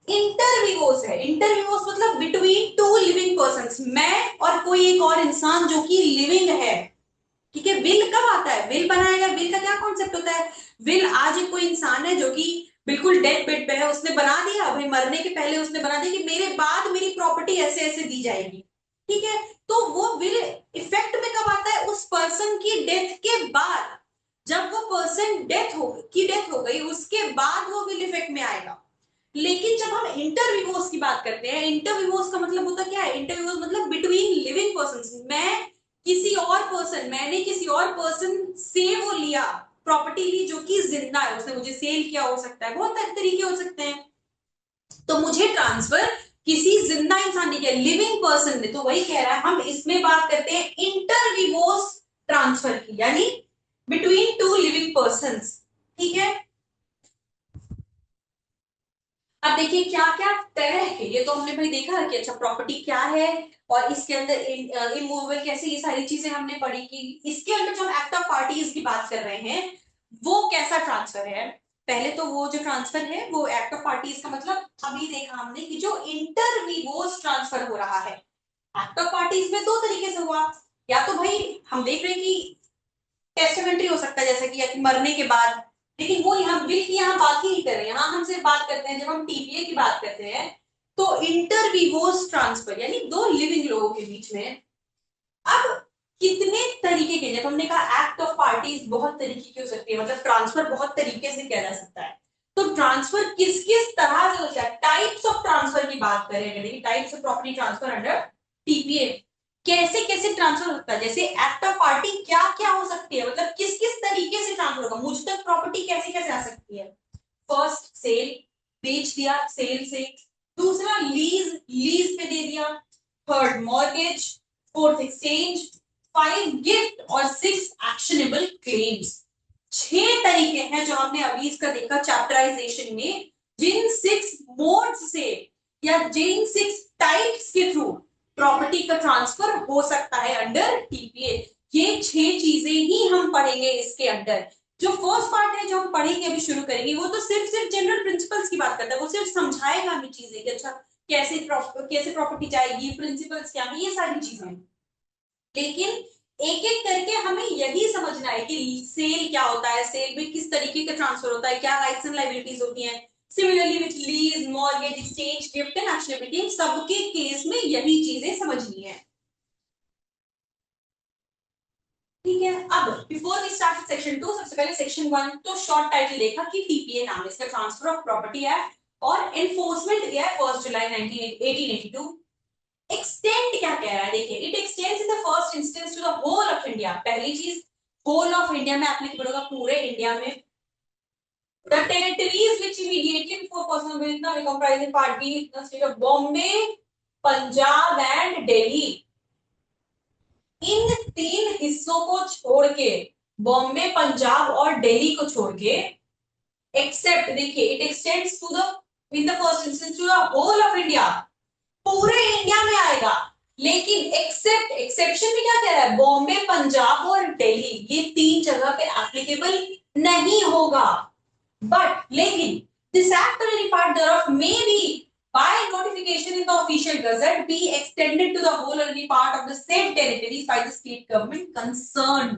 इंटरविवोस है। इंटरविवोस मतलब बिटवीन टू लिविंग पर्संस, मैं और कोई एक और इंसान जो कि लिविंग है, ठीक है। विल कब आता है, विल बनाएगा, विल का क्या कॉन्सेप्ट होता है, विल आज एक कोई इंसान है जो कि बिल्कुल डेड बेड पे है, उसने बना दिया भाई, मरने के पहले उसने बना दिया कि मेरे बाद मेरी प्रॉपर्टी ऐसे ऐसे दी जाएगी, ठीक है। तो वो विल इफेक्ट में कब आता है, उस पर्सन की डेथ के बाद। जब वो पर्सन डेथ हो गई, उसके बाद वो विल इफेक्ट में आएगा। लेकिन जब हम इंटरविवोस की बात करते हैं, इंटरविवोस का मतलब होता क्या है, इंटरविवोस मतलब बिटवीन लिविंग पर्सन, मैंने किसी और पर्सन से वो लिया, प्रॉपर्टी ली जो कि जिंदा है, उसने मुझे सेल किया, हो सकता है बहुत तरीके हो सकते हैं। तो मुझे ट्रांसफर किसी जिंदा इंसान ने किया, लिविंग पर्सन ने, तो वही कह रहा है, हम इसमें बात करते हैं इंटरविवोस ट्रांसफर की, यानी बिटवीन टू लिविंग पर्सन, ठीक है। अब देखिए क्या क्या तरह के, ये तो हमने भाई देखा कि अच्छा प्रॉपर्टी क्या है और इसके अंदर इमूवेबल कैसे, ये सारी चीजें हमने पढ़ी कि इसके अंदर जो हम एक्ट ऑफ पार्टीज की बात कर रहे हैं, वो कैसा ट्रांसफर है। पहले तो वो जो ट्रांसफर है वो एक्ट ऑफ पार्टीज का मतलब अभी देखा हमने कि जो इंटर विवोस ट्रांसफर हो रहा है। एक्ट ऑफ पार्टीज में दो तरीके से हुआ, या तो भाई हम देख रहे हैं कि टेस्टामेंट्री हो सकता है, जैसे कि या कि मरने के बाद, लेकिन वो यहाँ विल की यहाँ बात ही नहीं कर रहे हैं, यहाँ हम सिर्फ बात करते हैं, जब हम टीपीए की बात करते हैं तो इंटर विवोस ट्रांसफर, यानी दो लिविंग लोगों के बीच में। अब कितने तरीके के, जब हमने कहा एक्ट ऑफ पार्टीज बहुत तरीके की हो सकती है, मतलब ट्रांसफर बहुत तरीके से किया जा सकता है। तो ट्रांसफर किस किस तरह से होता है, टाइप्स ऑफ ट्रांसफर की बात करें, देखिए types of property transfer under TPA, कैसे कैसे ट्रांसफर होता है, जैसे एक्ट ऑफ पार्टी क्या क्या हो सकती है, मतलब किस किस तरीके से ट्रांसफर होगा, मुझ तक प्रॉपर्टी कैसे कैसे आ सकती है। फर्स्ट सेल, बेच दिया सेल से। दूसरा लीज, लीज पे दे दिया। Third mortgage. Fourth exchange. Five gift और सिक्स एक्शनेबल क्लेम्स। छह तरीके हैं जो हमने अभी इसका देखा चैप्टराइजेशन में, जिन सिक्स मोड्स से या जिन सिक्स टाइप्स के थ्रू प्रॉपर्टी का ट्रांसफर हो सकता है अंडर टीपीए। ये छह चीजें ही हम पढ़ेंगे इसके अंदर। जो फर्स्ट पार्ट है जो हम पढ़ेंगे अभी शुरू करेंगे, वो तो सिर्फ सिर्फ जनरल प्रिंसिपल्स की बात करता है, वो सिर्फ समझाएगा हमें चीजें कि अच्छा कैसे प्रॉपर्टी जाएगी, प्रिंसिपल्स क्या है, ये सारी चीजें। लेकिन एक एक करके हमें यही समझना है कि सेल क्या होता है, सेल में किस तरीके का ट्रांसफर होता है, क्या राइट्स एंड लायबिलिटीज होती हैं, similarly with lease, mortgage, exchange, gift and actionability, सबके केस में यही चीजें समझनी है। ठीक है, अब बिफोर वी स्टार्ट सेक्शन 2, सबसे पहले सेक्शन 1 तो शॉर्ट टाइटल देखा कि टीपीए नाम है इसका, ट्रांसफर ऑफ प्रॉपर्टी एक्ट, और एनफोर्समेंट दिया है 1 जुलाई 1882। एक्सटेंड क्या कह रहा है, देखिए, it extends in the first instance to the whole of India. पहली चीज, होल ऑफ इंडिया में एप्लीकेबल होगा, पूरे इंडिया में। The territories which immediately before personal bill now comprising part B the state of Bombay, Punjab and Delhi. इन तीन हिस्सों को छोड़ के, बॉम्बे, पंजाब और दिल्ली को छोड़ के, एक्सेप्ट, देखिए, it extends to the in the first instance to the whole of India, पूरे इंडिया में आएगा। लेकिन एक्सेप्ट, एक्सेप्शन में क्या कह रहा है, बॉम्बे, पंजाब और दिल्ली, ये तीन जगह पे एप्लीकेबल नहीं होगा। बट लेकिन this act or any part thereof may be by notification in the official gazette be extended to the whole or any part of the said territories by the state government concerned।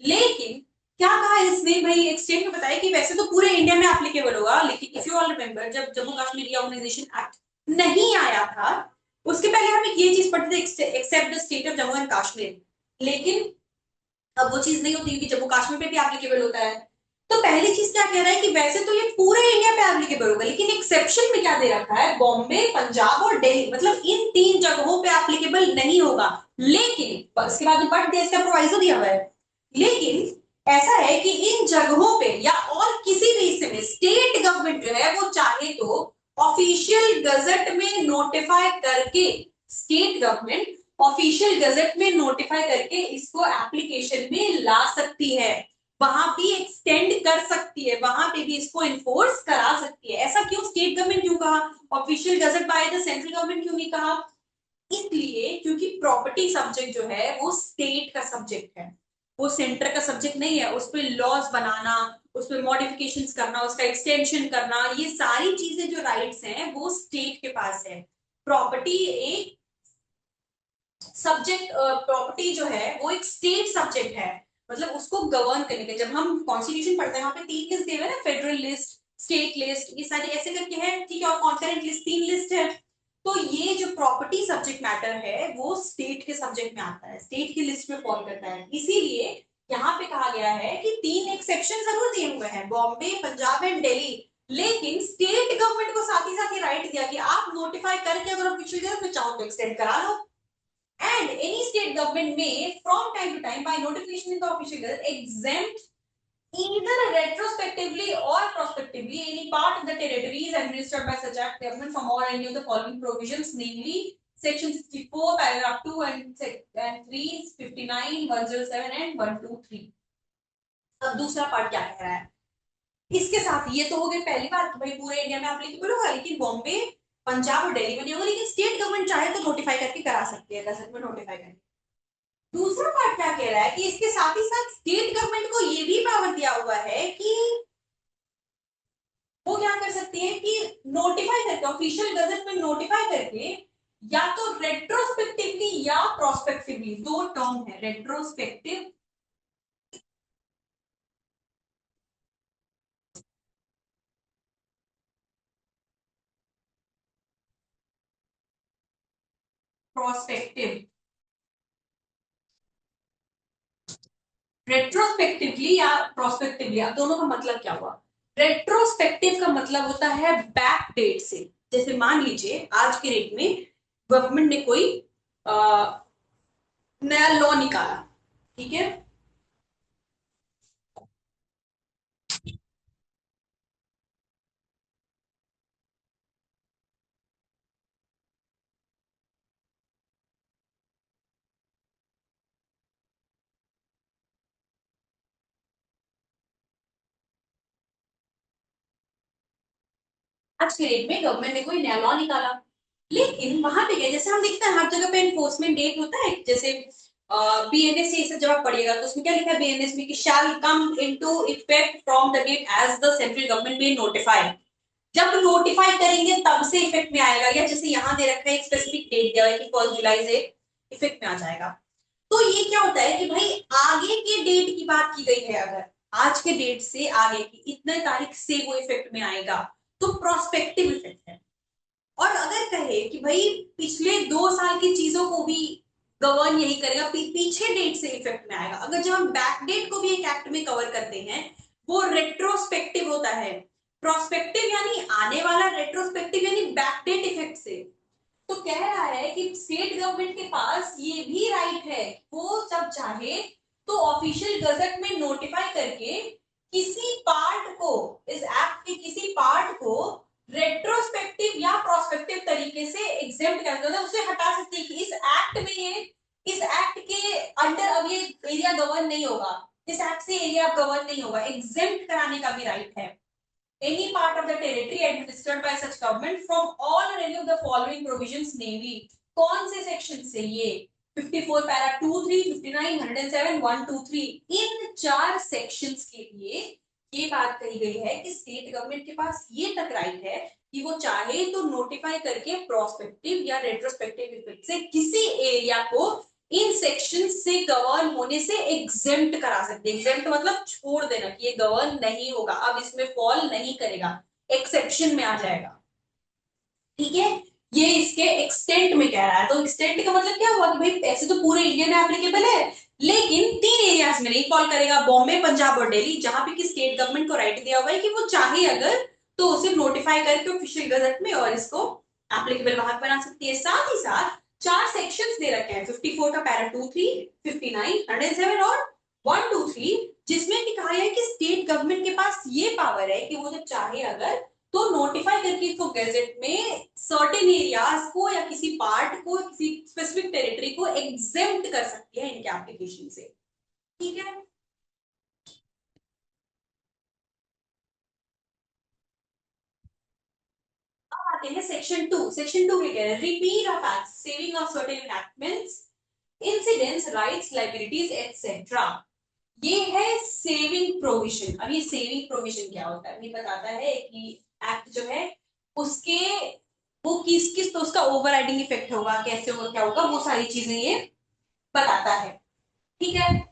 लेकिन क्या कहा इसने भाई, extend में बताया कि वैसे तो पूरे इंडिया में एप्लीकेबल होगा, लेकिन इफ यू ऑल रिमेंबर जब जम्मू कश्मीर रिऑर्गेनाइजेशन एक्ट नहीं आया था, उसके पहले हम ये चीज पढ़ते थे, except the state of Jammu and Kashmir. लेकिन अब वो चीज नहीं होती कि जम्मू कश्मीर पे भी एप्लीकेबल होता है। तो पहली चीज क्या कह रहा है कि वैसे तो ये पूरे इंडिया पे एप्लीकेबल होगा, लेकिन एक्सेप्शन में क्या दे रखा है, बॉम्बे, पंजाब और दिल्ली, मतलब इन तीन जगहों पे एप्लीकेबल नहीं होगा। लेकिन उसके बाद बट दिया, इसका प्रोवाइजो दिया हुआ है, लेकिन ऐसा है कि इन जगहों पे या और किसी भी हिस्से में स्टेट गवर्नमेंट जो है वो चाहे तो ऑफिशियल गजट में नोटिफाई करके, स्टेट गवर्नमेंट ऑफिशियल गजट में नोटिफाई करके इसको एप्लीकेशन में ला सकती है, वहां भी एक्सटेंड कर सकती है, वहां पे भी इसको इन्फोर्स करा सकती है। ऐसा क्यों, स्टेट गवर्नमेंट क्यों कहा, official gazette by the central government क्यों नहीं कहा, इसलिए क्योंकि प्रॉपर्टी सब्जेक्ट जो है वो स्टेट का सब्जेक्ट है, वो सेंटर का सब्जेक्ट नहीं है। उस पर लॉज बनाना, उस पर मॉडिफिकेशंस करना, उसका एक्सटेंशन करना, ये सारी चीजें जो राइट्स हैं वो स्टेट के पास है। प्रॉपर्टी एक सब्जेक्ट, प्रॉपर्टी जो है वो एक स्टेट सब्जेक्ट है, मतलब उसको गवर्न करने के। जब हम कॉन्स्टिट्यूशन पढ़ते हैं वहां पे तीन लिस्ट दिए हुए ना, फेडरल लिस्ट, स्टेट लिस्ट, ये सारे ऐसे करके है, ठीक है, और कॉन्करेंट लिस्ट, तीन लिस्ट है। तो ये जो प्रॉपर्टी सब्जेक्ट मैटर है वो स्टेट के सब्जेक्ट में आता है, स्टेट की लिस्ट में फॉल करता है। इसीलिए यहाँ पे कहा गया है कि तीन एक्सेप्शन जरूर दिए हुए हैं, बॉम्बे, पंजाब एंड दिल्ली, लेकिन स्टेट गवर्नमेंट को साथ ही राइट दिया कि आप नोटिफाई करके अगर ऑफिशियल चाहो तो एक्सटेंड करा लो। And any state government may, from time to time, by notification in the official gazette, exempt either retrospectively or prospectively any part of the territories administered by such act government from all any of the following provisions, namely section 64, paragraph 2 and 3, 59, 107 and 123। अब दूसरा part क्या कह रहा है, इसके साथ ये तो हो गई पहली बात, भाई पूरे इंडिया में एप्लीकेबल होगा, लेकिन बॉम्बे, पंजाब और दिल्ली में नहीं होगा, लेकिन स्टेट गवर्नमेंट चाहे तो नोटिफाई करके करा सकती है, गजट में नोटिफाई करके। दूसरा पार्ट क्या कह रहा है कि इसके साथ ही साथ स्टेट गवर्नमेंट को ये भी पावर दिया हुआ है कि वो क्या कर सकती है कि नोटिफाई करके, ऑफिशियल गजट में नोटिफाई करके, या तो रेट्रोस्पेक्टिवली या प्रोस्पेक्टिवली, दो टर्म है, रेट्रोस्पेक्टिव, प्रोस्पेक्टिव। रेट्रोस्पेक्टिवली या प्रोस्पेक्टिवली, अब दोनों का मतलब क्या हुआ। रेट्रोस्पेक्टिव का मतलब होता है बैक डेट से, जैसे मान लीजिए आज के डेट में गवर्नमेंट ने कोई नया लॉ निकाला, ठीक है, आज के डेट में गवर्नमेंट ने कोई नया लॉ निकाला, लेकिन वहां पे क्या, जैसे हम देखते हैं हर जगह पे एनफोर्समेंट डेट होता है, जैसे बीएनएस से जब आप पढ़िएगा तो उसमें क्या लिखा है बीएनएस में कि shall come into effect from the date as the central government may notify. जब नोटिफाई करेंगे तब से इफेक्ट में आएगा, या जैसे यहाँ दे रखा है एक स्पेसिफिक डेट दिया है कि 1 जुलाई से इफेक्ट में आ जाएगा। तो ये क्या होता है कि भाई आगे के डेट की बात की गई है, अगर आज के डेट से आगे की इतने तारीख से वो इफेक्ट में आएगा तो प्रोस्पेक्टिव इफेक्ट है। और अगर कहे कि भाई पिछले 2 साल की चीजों को भी गवर्न यही करेगा, पीछे डेट से इफेक्ट में आएगा। अगर जब हम बैक डेट को भी एक एक्ट में कवर करते हैं वो रेट्रोस्पेक्टिव होता है। प्रोस्पेक्टिव यानी आने वाला, रेट्रोस्पेक्टिव यानी बैक डेट इफेक्ट से। तो कह रहा है कि स्टेट गवर्नमेंट के पास ये भी राइट है, वो जब चाहे तो ऑफिशियल गजट में नोटिफाई करके किसी पार्ट को, इस एक्ट के किसी पार्ट को रेट्रोस्पेक्टिव या प्रोस्पेक्टिव तरीके से एग्जेम्प्ट कर सकते, उसे हटा सकते हैं कि इस एक्ट में ये, इस एक्ट के अंडर अब ये एरिया गवर्न नहीं होगा, इस एक्ट से एरिया गवर्न नहीं होगा, एग्जेम्प्ट कराने का भी राइट है। any part of the territory administered by such government from all or any of the following provisions namely, कौन से सेक्शन से, ये 54 पैरा 2 3 59 107 1 2 3, इन 4 सेक्शंस के लिए ये बात कही गई है कि स्टेट गवर्नमेंट के पास ये तक राइट है कि वो चाहे तो नोटिफाई करके प्रोस्पेक्टिव या रेट्रोस्पेक्टिव इफेक्ट से किसी एरिया को इन सेक्शन से गवर्न होने से एग्जेम्प्ट करा सकते हैं। एग्जेम्प्ट मतलब छोड़ देना कि ये गवर्न नहीं होगा, अब इसमें फॉल नहीं करेगा, एक्सेप्शन में आ जाएगा। ठीक है, ये इसके एक्सटेंट में कह रहा है। तो एक्सटेंट का मतलब क्या हुआ कि भाई ऐसे तो पूरे इंडिया में एप्लीकेबल है, लेकिन 3 एरियाज में नहीं फॉल करेगा, बॉम्बे, पंजाब और दिल्ली, जहां पे कि स्टेट गवर्नमेंट को राइट दिया हुआ है कि वो चाहे अगर तो उसे नोटिफाई करके ऑफिशियल गजट में और इसको एप्लीकेबल वहां बना सकती है। साथ ही साथ 4 सेक्शंस दे रखे हैं, 54 का पैरा 2 3 59 107 और 1 2 3, जिसमें कि कहा है कि स्टेट गवर्नमेंट के पास ये पावर है कि वो जब चाहे अगर तो नोटिफाई करके इसको गैजेट में सर्टेन एरियाज को या किसी पार्ट को, किसी स्पेसिफिक टेरिटरी को एग्जेम्प्ट कर सकती है इनके एप्लीकेशन से। ठीक है, अब आते हैं सेक्शन 2। सेक्शन 2 क्या कह रहे हैं, repeat of act, saving of certain enactments, incidents, rights, liabilities et cetera. ये है सेविंग प्रोविजन। अब ये सेविंग प्रोविजन क्या होता है, ये बताता है कि एक्ट जो है उसके, वो किस किस तो उसका ओवरराइडिंग इफेक्ट होगा, कैसे होगा, क्या होगा, वो सारी चीजें ये बताता है। ठीक है,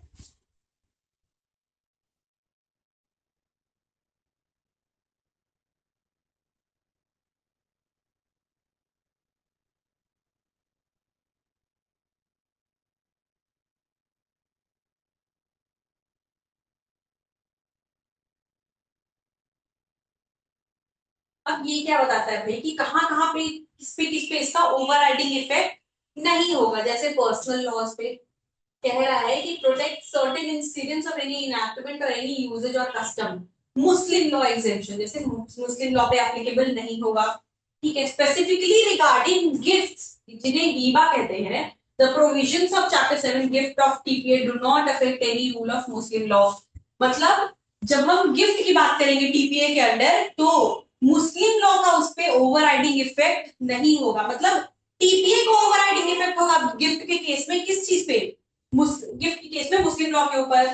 अब ये क्या बताता है भाई कि कहाँ पे किस पे इसका ओवरराइडिंग इफेक्ट नहीं होगा। जैसे पर्सनल लॉज पे कह रहा है कि protect certain incidents of any enactment और एनी यूजेज और कस्टम, मुस्लिम लॉ एग्जेम्पशन, जैसे मुस्लिम लॉ पे एप्लीकेबल नहीं होगा। ठीक है, स्पेसिफिकली रिगार्डिंग गिफ्ट्स, जिन्हें हीबा कहते हैं, the provisions of chapter 7 gift of TPA do not affect any rule of Muslim law. मतलब जब हम गिफ्ट की बात करेंगे टीपीए के अंडर तो मुस्लिम लॉ का उस पे ओवरराइडिंग इफेक्ट नहीं होगा। मतलब टीपीए को ओवरराइडिंग इफेक्ट होगा गिफ्ट के केस में, किस चीज पे, गिफ्ट के केस में मुस्लिम लॉ के ऊपर।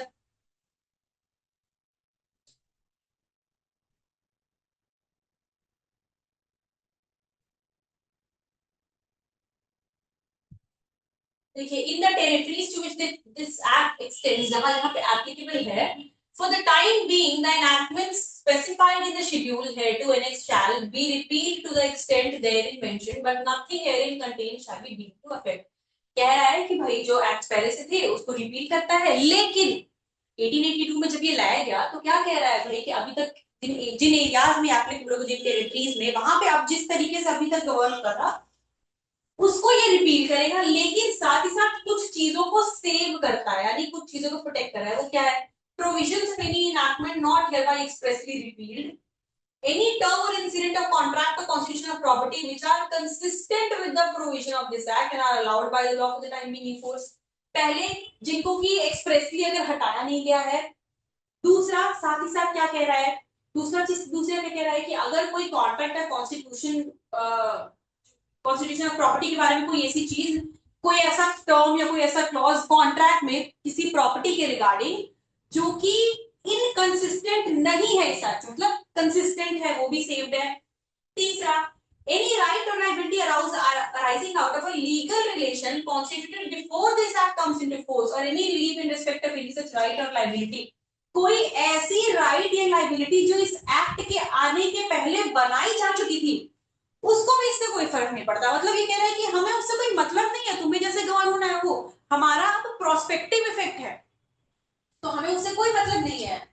देखिए, in the territories to which this act extends, जहां जहां पे एप्लीकेबल है, for the time being the enactments specified in the schedule hereto annexed shall be repealed to the extent therein mentioned but nothing herein contained shall be deemed to affect। कह रहा है कि भाई जो एक्ट पहले से थे उसको रिपील करता है, लेकिन 1882 में जब ये लाया गया तो क्या कह रहा है भाई कि अभी तक जिन जिन एरियाज में एप्लीकेबल हो, जिन टेरिटरीज में, वहां पे अब जिस तरीके से अभी तक गवर्न होता था उसको ये रिपील करेगा, लेकिन साथ ही साथ कुछ चीजों को सेव करता है, यानी कुछ चीजों को प्रोटेक्ट कर रहा है। वो क्या है, provisions of any enactment not hereby expressly repealed, any term or incident of contract or constitution of property which are consistent with the provision of this act and are allowed by the law for the time being in force। पहले जिनको कि expressly अगर हटाया नहीं गया है। दूसरा साथ ही साथ क्या कह रहा है, दूसरा क्या कह रहा है कि अगर कोई कॉन्ट्रैक्ट या कॉन्स्टिट्यूशन ऑफ प्रॉपर्टी के बारे में कोई ऐसी चीज, कोई ऐसा टर्म या कोई ऐसा क्लॉज कॉन्ट्रैक्ट में किसी प्रॉपर्टी के रिगार्डिंग जो कि इनकंसिस्टेंट नहीं है, सच मतलब कंसिस्टेंट है, वो भी सेव्ड है। तीसरा, Any right or liability arising out of a legal relation constituted before this act comes into force or any relief in respect of any such right or liability. कोई ऐसी राइट या liability जो इस act के आने के पहले बनाई जा चुकी थी उसको भी इससे कोई फर्क नहीं पड़ता। मतलब ये कह रहा है कि हमें उससे कोई मतलब नहीं है, तुम्हें जैसे गवाह होना है वो हमारा अब प्रोस्पेक्टिव इफेक्ट है, तो हमें उससे कोई मतलब नहीं है।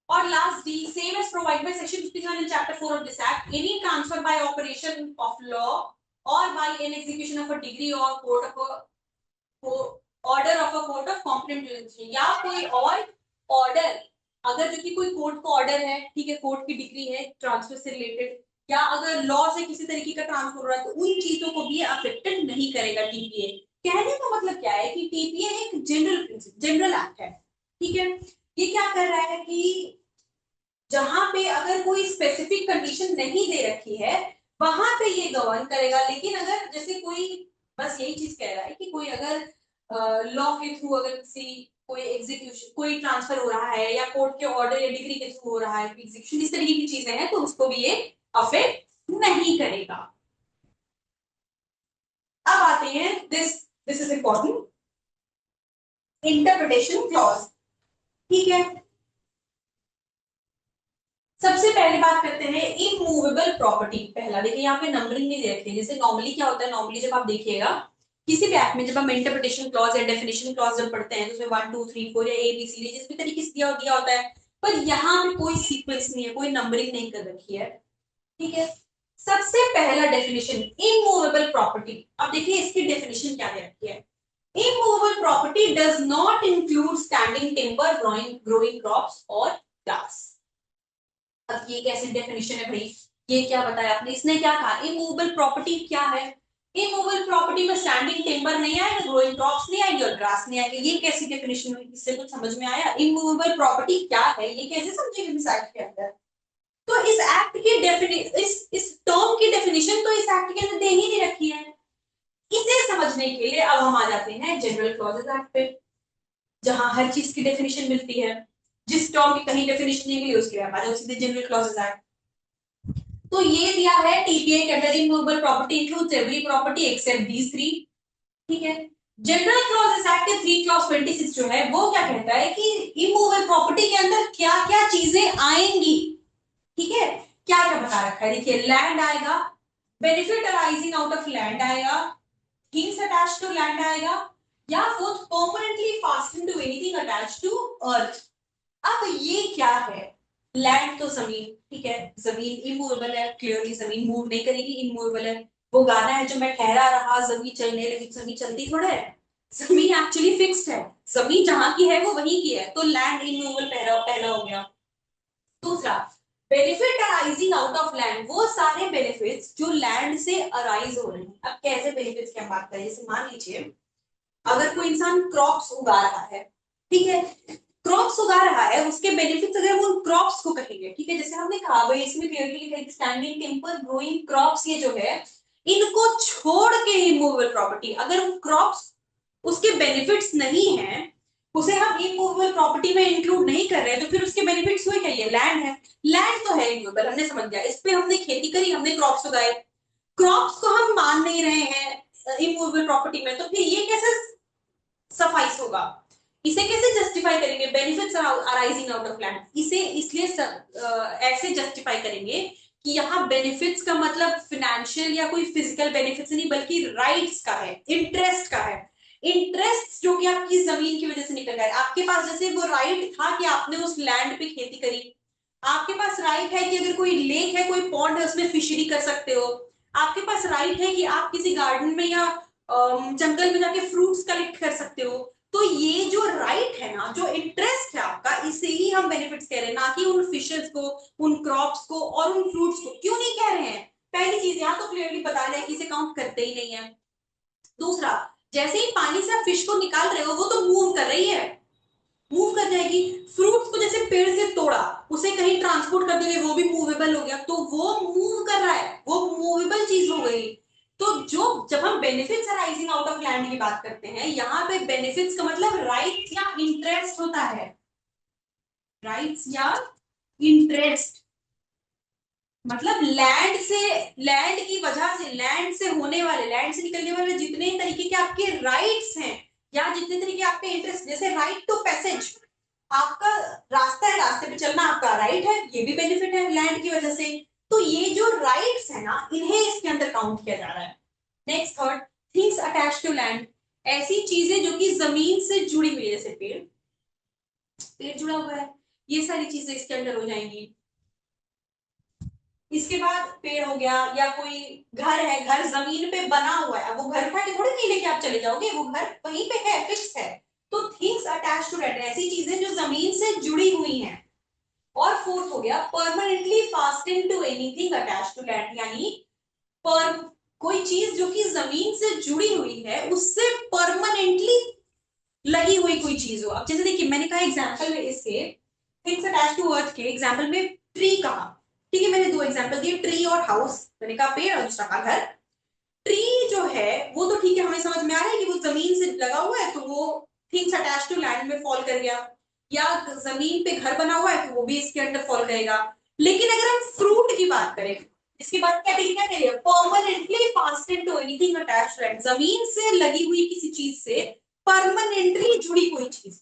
और last D, same as provided by section 51 in chapter 4 of this act, any transfer by operation of law or by an execution of a degree or court of a order of a court of competent jurisdiction, या कोई और order, अगर जो कि कोई court का order है, ठीक है, कोर्ट की डिग्री है ट्रांसफर से रिलेटेड, या अगर लॉ से किसी तरीके का ट्रांसफर हो रहा है, तो उन चीजों को भी अफेक्टेड नहीं करेगा टीपीए। कहने का मतलब क्या है कि टीपीए एक जनरल एक्ट है, ठीक है। ये क्या कर रहा है कि जहां पे अगर कोई स्पेसिफिक कंडीशन नहीं दे रखी है वहां पे ये गवर्न करेगा, लेकिन अगर जैसे कोई, बस यही चीज कह रहा है कि कोई अगर लॉ के थ्रू अगर किसी कोई एग्जीक्यूशन कोई ट्रांसफर हो रहा है या कोर्ट के ऑर्डर या डिग्री के थ्रू हो रहा है एग्जीक्यूशन, इस तरीके की चीजें हैं, तो उसको भी ये अफेक्ट नहीं करेगा। अब आते हैं this is important, interpretation clause, ठीक है। सबसे पहले बात करते हैं इमूवेबल प्रॉपर्टी। पहला देखिए यहाँ पे नंबरिंग नहीं दे रखी है, जैसे नॉर्मली क्या होता है, नॉर्मली जब आप देखिएगा किसी भी एक्ट में जब हम इंटरप्रिटेशन क्लॉज या डेफिनेशन क्लॉज जब पढ़ते हैं तो उसमें 1 2 3 4 या ABCD जिस भी तरीके से दिया होता है, पर यहाँ पे कोई सीक्वेंस नहीं है, कोई नंबरिंग नहीं कर रखी है, ठीक है। सबसे पहला डेफिनेशन इमूवेबल प्रॉपर्टी, अब देखिए इसकी डेफिनेशन क्या दे रखी है। Immovable property does not include standing timber, growing crops और ग्रास। अब ये कैसी डेफिनेशन है भाई, ये क्या बताया आपने, इसने क्या कहा, इमूवेबल प्रॉपर्टी क्या है। इमूवेबल प्रॉपर्टी में स्टैंडिंग टिम्बर नहीं आएगा, ग्रोइंग क्रॉप्स नहीं आएगी और ग्रास नहीं आएगी। ये कैसी डेफिनेशन हुई, इससे कुछ समझ में आया? इमूवेबल प्रॉपर्टी क्या है, ये कैसे समझेंगे इस एक्ट के अंदर? तो इस एक्ट की डेफिनेशन, इस टर्म की डेफिनेशन तो इस एक्ट के अंदर दे ही नहीं रखी है। इसे समझने के लिए अब हम आ जाते हैं जनरल क्लॉजेस एक्ट पे, जहां हर चीज की डेफिनेशन मिलती है। जिस टर्म की कहीं डेफिनेशन नहीं मिली उसके बाद सीधे जनरल क्लॉजेस एक्ट। तो ये दिया है टीपीए के अंदर, immovable property includes every property except these three, ठीक है। जनरल क्लॉजेस एक्ट के 3 क्लॉज 26 जो है वो क्या कहता है कि इमूवेबल प्रॉपर्टी के अंदर क्या क्या चीजें आएंगी, ठीक है। क्या क्या बता रखा है, देखिए लैंड आएगा, benefit arising out of land आएगा, थिंग्स अटैच्ड टू लैंड आएगा, या fourth permanently fastened to anything attached to earth. अब ये क्या है, लैंड तो जमीन, ठीक है, जमीन इमूवेबल है, क्लियरली जमीन मूव नहीं करेगी, इमूवेबल है। वो गाना है जो मैं ठहरा रहा जमीन चलने लगी, जमीन चलती थोड़ा है, जमीन एक्चुअली फिक्स्ड है, जमीन जहां की है वो वहीं की है, तो लैंड इमूवेबल पहला हो गया। दूसरा, benefit arising out of land, वो सारे बेनिफिट्स जो लैंड से अराइज हो रहे हैं। अब कैसे बेनिफिट्स की हम बात करें, जैसे मान लीजिए अगर कोई इंसान क्रॉप्स उगा रहा है, ठीक है, क्रॉप्स उगा रहा है, उसके बेनिफिट्स अगर हम उन क्रॉप्स को कहेंगे, ठीक है, जैसे हमने कहा भाई इसमें क्लियरली लिखा है स्टैंडिंग टिम्बर, ग्रोइंग क्रॉप्स, ये जो है इनको छोड़ के इमूवेबल प्रॉपर्टी, अगर उन क्रॉप्स उसके बेनिफिट्स नहीं है, उसे हम इमूवेबल प्रॉपर्टी में इंक्लूड नहीं कर रहे, तो फिर उसके बेनिफिट्स हुए क्या, ये लैंड है, लैंड तो है इमूवेबल, हमने समझ गया, इस पे हमने खेती करी, हमने क्रॉप्स उगाए, क्रॉप्स को हम मान नहीं रहे हैं इमूवेबल प्रॉपर्टी में, तो फिर ये कैसे सफाइस होगा, इसे कैसे जस्टिफाई करेंगे, benefits arising out of land, इसे इसलिए ऐसे जस्टिफाई करेंगे कि यहाँ बेनिफिट्स का मतलब फाइनेंशियल या कोई फिजिकल बेनिफिट्स नहीं, बल्कि राइट्स का है, इंटरेस्ट का है, इंटरेस्ट जो कि आपकी जमीन की वजह से निकल गया, आपके पास जैसे वो राइट था कि आपने उस लैंड पे खेती करी, आपके पास राइट है कि अगर कोई लेक है, कोई पॉन्ड है, उसमें फिशरी कर सकते हो, आपके पास राइट है कि आप किसी गार्डन में या जंगल में जाके फ्रूट्स कलेक्ट कर सकते हो। तो ये जो राइट है ना, जो इंटरेस्ट है आपका, इसे ही हम बेनिफिट्स कह रहे हैं, ना कि उन फिशेस को, उन क्रॉप्स को और उन फ्रूट्स को। क्यों नहीं कह रहे हैं, पहली चीज यहाँ तो क्लियरली बता रहे हैं कि इसे काउंट करते ही नहीं है। दूसरा, जैसे ही पानी से आप फिश को निकाल रहे हो वो तो मूव कर रही है, मूव कर जाएगी। फ्रूट्स को जैसे पेड़ से तोड़ा, उसे कहीं ट्रांसपोर्ट कर दोगे, वो भी मूवेबल हो गया, तो वो मूव कर रहा है, वो मूवेबल चीज हो गई। तो जो जब हम benefits arising out of land की बात करते हैं, यहाँ पे बेनिफिट्स का मतलब राइट्स या इंटरेस्ट होता है, राइट्स या इंटरेस्ट। मतलब लैंड की वजह से, लैंड से होने वाले, लैंड से निकलने वाले जितने तरीके के आपके राइट्स हैं या जितने तरीके आपके इंटरेस्ट, जैसे राइट टू पैसेज, आपका रास्ता है, रास्ते पे चलना आपका राइट है, ये भी बेनिफिट है लैंड की वजह से। तो ये जो राइट्स है ना, इन्हें इसके अंदर काउंट किया जा रहा है। Next third, things attach to land, ऐसी चीजें जो कि जमीन से जुड़ी हुई है, जैसे पेड़, पेड़ जुड़ा हुआ है, ये सारी चीजें इसके अंदर हो जाएंगी। इसके बाद पेड़ हो गया, या कोई घर है, घर जमीन पे बना हुआ है, अब वो घर उठा के थोड़ी नहीं लेके आप चले जाओगे, वो घर वहीं पे है, फिक्स है। तो थिंग्स अटैच टू लैंड, ऐसी चीजें जो जमीन से जुड़ी हुई हैं। और फोर्थ हो गया, permanently fastened to anything attach to land, यानी पर कोई चीज जो कि जमीन से जुड़ी हुई है, उससे परमानेंटली लगी हुई कोई चीज हो। अब जैसे देखिए, मैंने कहा एग्जांपल में इसके थिंग्स अटैच टू अर्थ के एग्जांपल में ट्री कहा, ठीक है, मैंने दो एग्जांपल दिए, ट्री और हाउस, मैंने कहा पेड़ और दूसरा कहा घर। ट्री जो है वो तो ठीक है, हमें समझ में आ रहा है कि वो जमीन से लगा हुआ है, तो वो थिंग्स अटैच टू लैंड में फॉल कर गया। या जमीन पे घर बना हुआ है, तो वो भी इसके अंदर फॉल करेगा। लेकिन अगर हम फ्रूट की बात करें, इसके बाद कैटेगरी क्या करिए, permanently fastened to anything attached to land, जमीन से लगी हुई किसी चीज से परमानेंटली जुड़ी कोई चीज,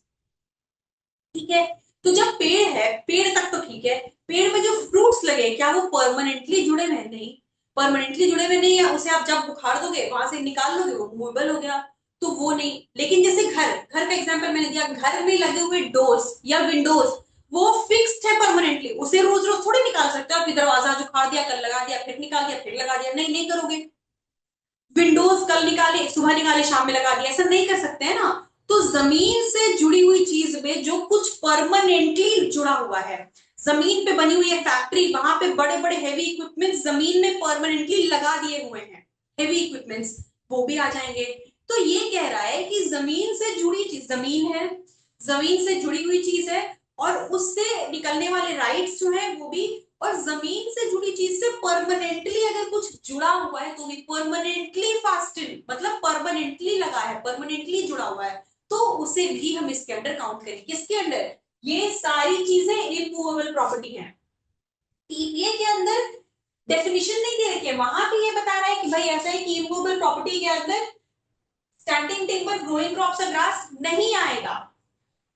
ठीक है। तो जब पेड़ है, पेड़ तक तो ठीक है, पेड़ में जो फ्रूट्स लगे, क्या वो परमानेंटली जुड़े हुए? नहीं, परमानेंटली जुड़े हुए नहीं है, उसे आप जब बुखार दोगे वहां से निकाल लोगे, वो मूवेबल हो गया, तो वो नहीं। लेकिन जैसे घर, घर का एग्जांपल मैंने दिया, घर में लगे हुए डोर्स या विंडोज, वो फिक्स्ड है परमानेंटली, उसे रोज रोज थोड़ी निकाल सकते हो आप, दरवाजा जो उखाड़ दिया, कल लगा दिया, फिर निकाल दिया, फिर लगा दिया, नहीं, नहीं करोगे। विंडोज कल निकाले, सुबह निकाले, शाम में लगा दिया, ऐसा नहीं कर सकते हैं ना। तो जमीन से जुड़ी हुई चीज में जो कुछ परमानेंटली जुड़ा हुआ है, जमीन पे बनी हुई है फैक्ट्री, वहां पे बड़े बड़े हैवी इक्विपमेंट्स जमीन में परमानेंटली लगा दिए हुए हैं, हैवी इक्विपमेंट्स, वो भी आ जाएंगे। तो ये कह रहा है कि जमीन से जुड़ी चीज, जमीन है, जमीन से जुड़ी हुई चीज है, और उससे निकलने वाले राइट्स जो है वो भी, और जमीन से जुड़ी चीज से परमानेंटली अगर कुछ जुड़ा हुआ है तो भी परमानेंटली फास्टेड, मतलब परमानेंटली लगा है, परमानेंटली जुड़ा हुआ है, तो उसे भी हम इसके अंडर काउंट करेंगे। किसके अंडर? ये सारी चीजें इमूवेबल प्रॉपर्टी है। टीपीए के अंदर डेफिनेशन नहीं दे रखी है, वहां पे ये बता रहा है कि भाई ऐसा है कि इमूवेबल प्रॉपर्टी के अंदर स्टैंडिंग टिम्बर, ग्रोइंग क्रॉप्स और ग्रास नहीं आएगा।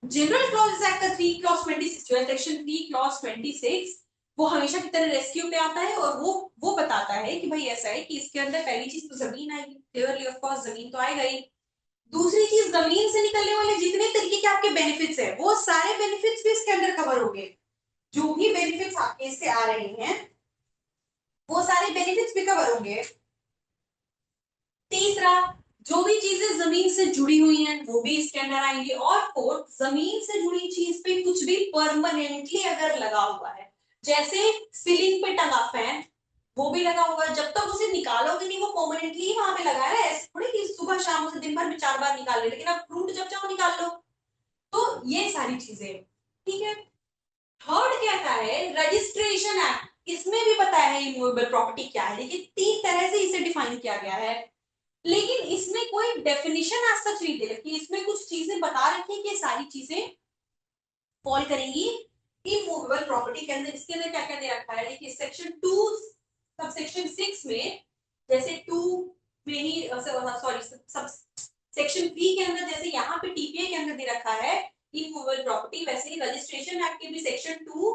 जनरल क्लॉज एक्ट का 3 क्लॉज 26 जो है सेक्शन 3 क्लॉज 26, वो हमेशा की तरह रेस्क्यू पे आता है, और वो बताता है कि भाई ऐसा है कि इसके अंदर पहली चीज तो जमीन आएगी, क्लियरली ऑफ कोर्स जमीन तो आएगा ही। दूसरी चीज, जमीन से निकलने वाले जितने तरीके के आपके बेनिफिट्स है, वो सारे बेनिफिट्स भी इसके अंदर कवर होंगे। जो भी बेनिफिट्स आपके इससे आ रहे हैं, वो सारे बेनिफिट्स भी कवर होंगे। तीसरा, जो भी चीजें जमीन से जुड़ी हुई हैं वो भी इसके अंदर आएंगी। और फोर्थ, जमीन से जुड़ी चीज पे कुछ भी परमानेंटली अगर लगा हुआ है, जैसे सीलिंग पे टंगा फैन, वो भी लगा हुआ है, जब तक उसे निकालोगे नहीं वो परमानेंटली वहां पे लगा है, ऐसे थोड़ी कि सुबह शाम उसे दिन भर में 4 बार निकाल ले, लेकिन आप फ्रूट जब चाहो निकाल लो। तो ये सारी चीजें, ठीक है। थर्ड कहता है रजिस्ट्रेशन एक्ट, इसमें भी बताया है इमूवेबल प्रॉपर्टी क्या है, देखिए 3 तरह से इसे डिफाइन किया गया है, लेकिन इसमें कोई डेफिनेशन आज सच नहीं दे रखी, इसमें कुछ चीजें बता रखी कि सारी चीजें फॉल करेंगी इमूवेबल प्रॉपर्टी के अंदर। इसके अंदर क्या क्या दे रखा है, देखिए सेक्शन 2 सब सेक्शन 6 में, जैसे 2 में ही सॉरी सब सेक्शन 3 के अंदर, जैसे यहाँ पे टीपीए के अंदर दे रखा है इमूवेबल प्रॉपर्टी, वैसे ही रजिस्ट्रेशन एक्ट के भी सेक्शन 2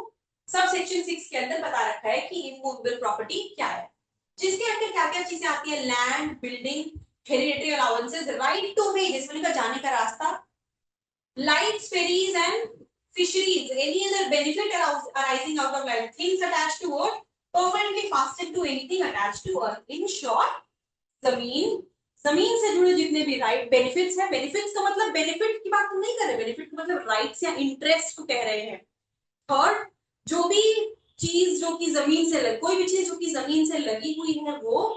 सब सेक्शन 6 के अंदर बता रखा है कि इमूवेबल प्रॉपर्टी क्या है, जिसके अंदर क्या क्या चीजें आती है, land, building, hereditary allowances, right to ways मतलब का जाने का रास्ता, lights, ferries and fisheries, any other benefit arising out of land, things attached to earth, permanently fastened to anything attached to earth. In short, जमीन, जमीन से जुड़े जितने भी राइट बेनिफिट्स है, बेनिफिट्स का मतलब बेनिफिट की बात हम नहीं कर रहे, बेनिफिट का मतलब राइट्स या इंटरेस्ट को कह रहे हैं। थर्ड, जो भी चीज जो कि जमीन से कोई भी चीज जो कि जमीन से लगी हुई है वो।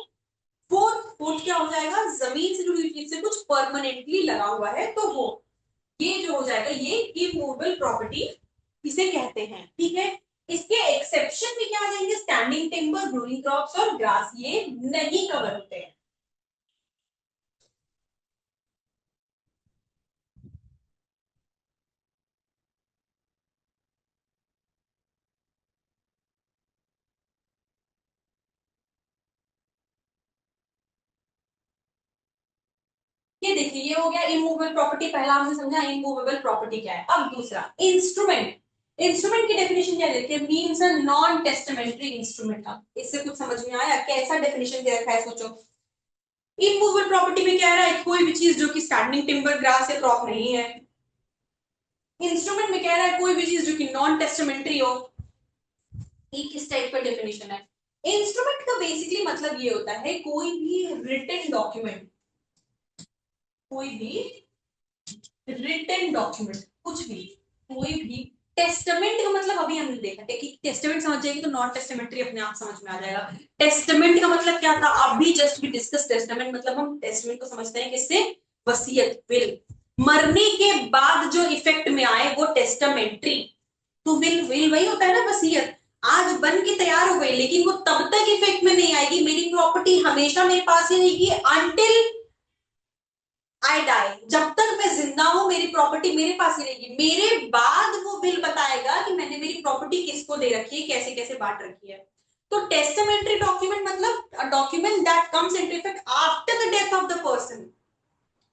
फोर्थ, फोर्थ क्या हो जाएगा, जमीन से जुड़ी हुई चीज से कुछ परमानेंटली लगा हुआ है, तो वो ये जो हो जाएगा ये इमूवेबल प्रॉपर्टी इसे कहते हैं, ठीक है। इसके एक्सेप्शन में क्या आ जाएंगे, स्टैंडिंग टिम्बर, ग्रोइंग क्रॉप्स और ग्रास, ये नहीं कवर होते हैं। ये देखिए, ये हो गया इमूवेबल प्रॉपर्टी, पहला हमने समझा इमूवेबल प्रॉपर्टी क्या है। अब दूसरा इंस्ट्रूमेंट। इंस्ट्रूमेंट की डेफिनेशन क्या देते हैं, means a non testamentary instrument. अब इससे कुछ समझ में आया, कैसा डेफिनेशन दे रखा है सोचो। इमूवेबल प्रॉपर्टी में क्या रहा है, कोई भी चीज जो कि स्टैंडिंग टिम्बर, ग्रास या क्रॉप नहीं है। इंस्ट्रूमेंट में कह रहा है कोई भी चीज जो कि नॉन टेस्टामेंट्री हो। ये किस टाइप का डेफिनेशन है, इंस्ट्रूमेंट का बेसिकली मतलब ये होता है कोई भी रिटन डॉक्यूमेंट, कोई भी रिटन डॉक्यूमेंट, कुछ भी, कोई भी। टेस्टामेंट का मतलब अभी हमने देखा था कि टेस्टामेंट समझ जाएगी तो नॉन टेस्टामेंट्री अपने आप समझ में आ जाएगा। टेस्टामेंट का मतलब क्या था, अभी जस्ट भी डिस्कस। टेस्टामेंट मतलब हम टेस्टामेंट को समझते हैं किससे, वसीयत, विल। मरने के बाद जो इफेक्ट में आए वो टेस्टामेंट्री। तो विल वही होता है ना, वसीयत। आज बन के तैयार हो गई लेकिन वो तब तक इफेक्ट में नहीं आएगी, मेरी प्रॉपर्टी हमेशा मेरे पास ही रहेगी अनटिल आई डाई। जब तक मैं जिंदा हूं मेरी प्रॉपर्टी मेरे पास ही रहेगी। मेरे बाद वो बिल बताएगा कि मैंने मेरी प्रॉपर्टी किसको दे रखी है, कैसे कैसे बांट रखी है। तो टेस्टामेंट्री डॉक्यूमेंट मतलब document that comes into effect after the death of the person.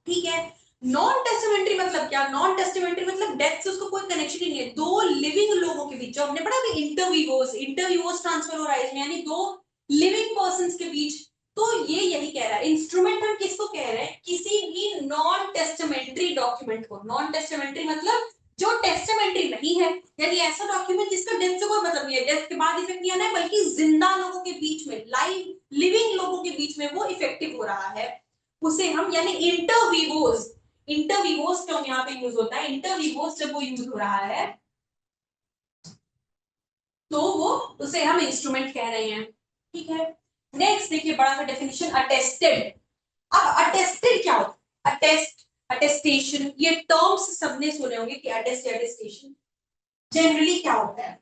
ठीक है। नॉन टेस्टामेंट्री मतलब क्या, नॉन टेस्टामेंट्री मतलब डेथ से उसको कोई कनेक्शन ही नहीं है। दो लिविंग लोगों के बीच, जो हमने पढ़ा अभी इंटरवीवोस ट्रांसफर हो रहा है इसमें, यानी दो लिविंग पर्संस के बीच। तो ये यही कह रहा है, इंस्ट्रूमेंट हम किसको कह रहे हैं, किसी भी नॉन टेस्टामेंट्री डॉक्यूमेंट को। नॉन टेस्टामेंट्री मतलब जो टेस्टामेंट्री नहीं है, यानी ऐसा डॉक्यूमेंट जिसका डेथ से कोई मतलब नहीं है, डेथ के बाद इफेक्ट नहीं आना है, बल्कि जिंदा लोगों के बीच में, लाइव लिविंग लोगों के बीच में वो इफेक्टिव हो रहा है, उसे हम, यानी इंटरवीवोस। इंटरवीवोस टर्म यहाँ पे यूज होता है, इंटरवीवोस जब वो यूज हो रहा है तो वो, उसे हम इंस्ट्रूमेंट कह रहे हैं। ठीक है। नेक्स्ट देखिए बड़ा सा डेफिनेशन, अटेस्टेड। अब अटेस्टेड क्या होता है, अटेस्ट, अटेस्टेशन, ये टर्म्स सबने सुने होंगे कि अटेस्ट या अटेस्टेशन जनरली क्या होता है।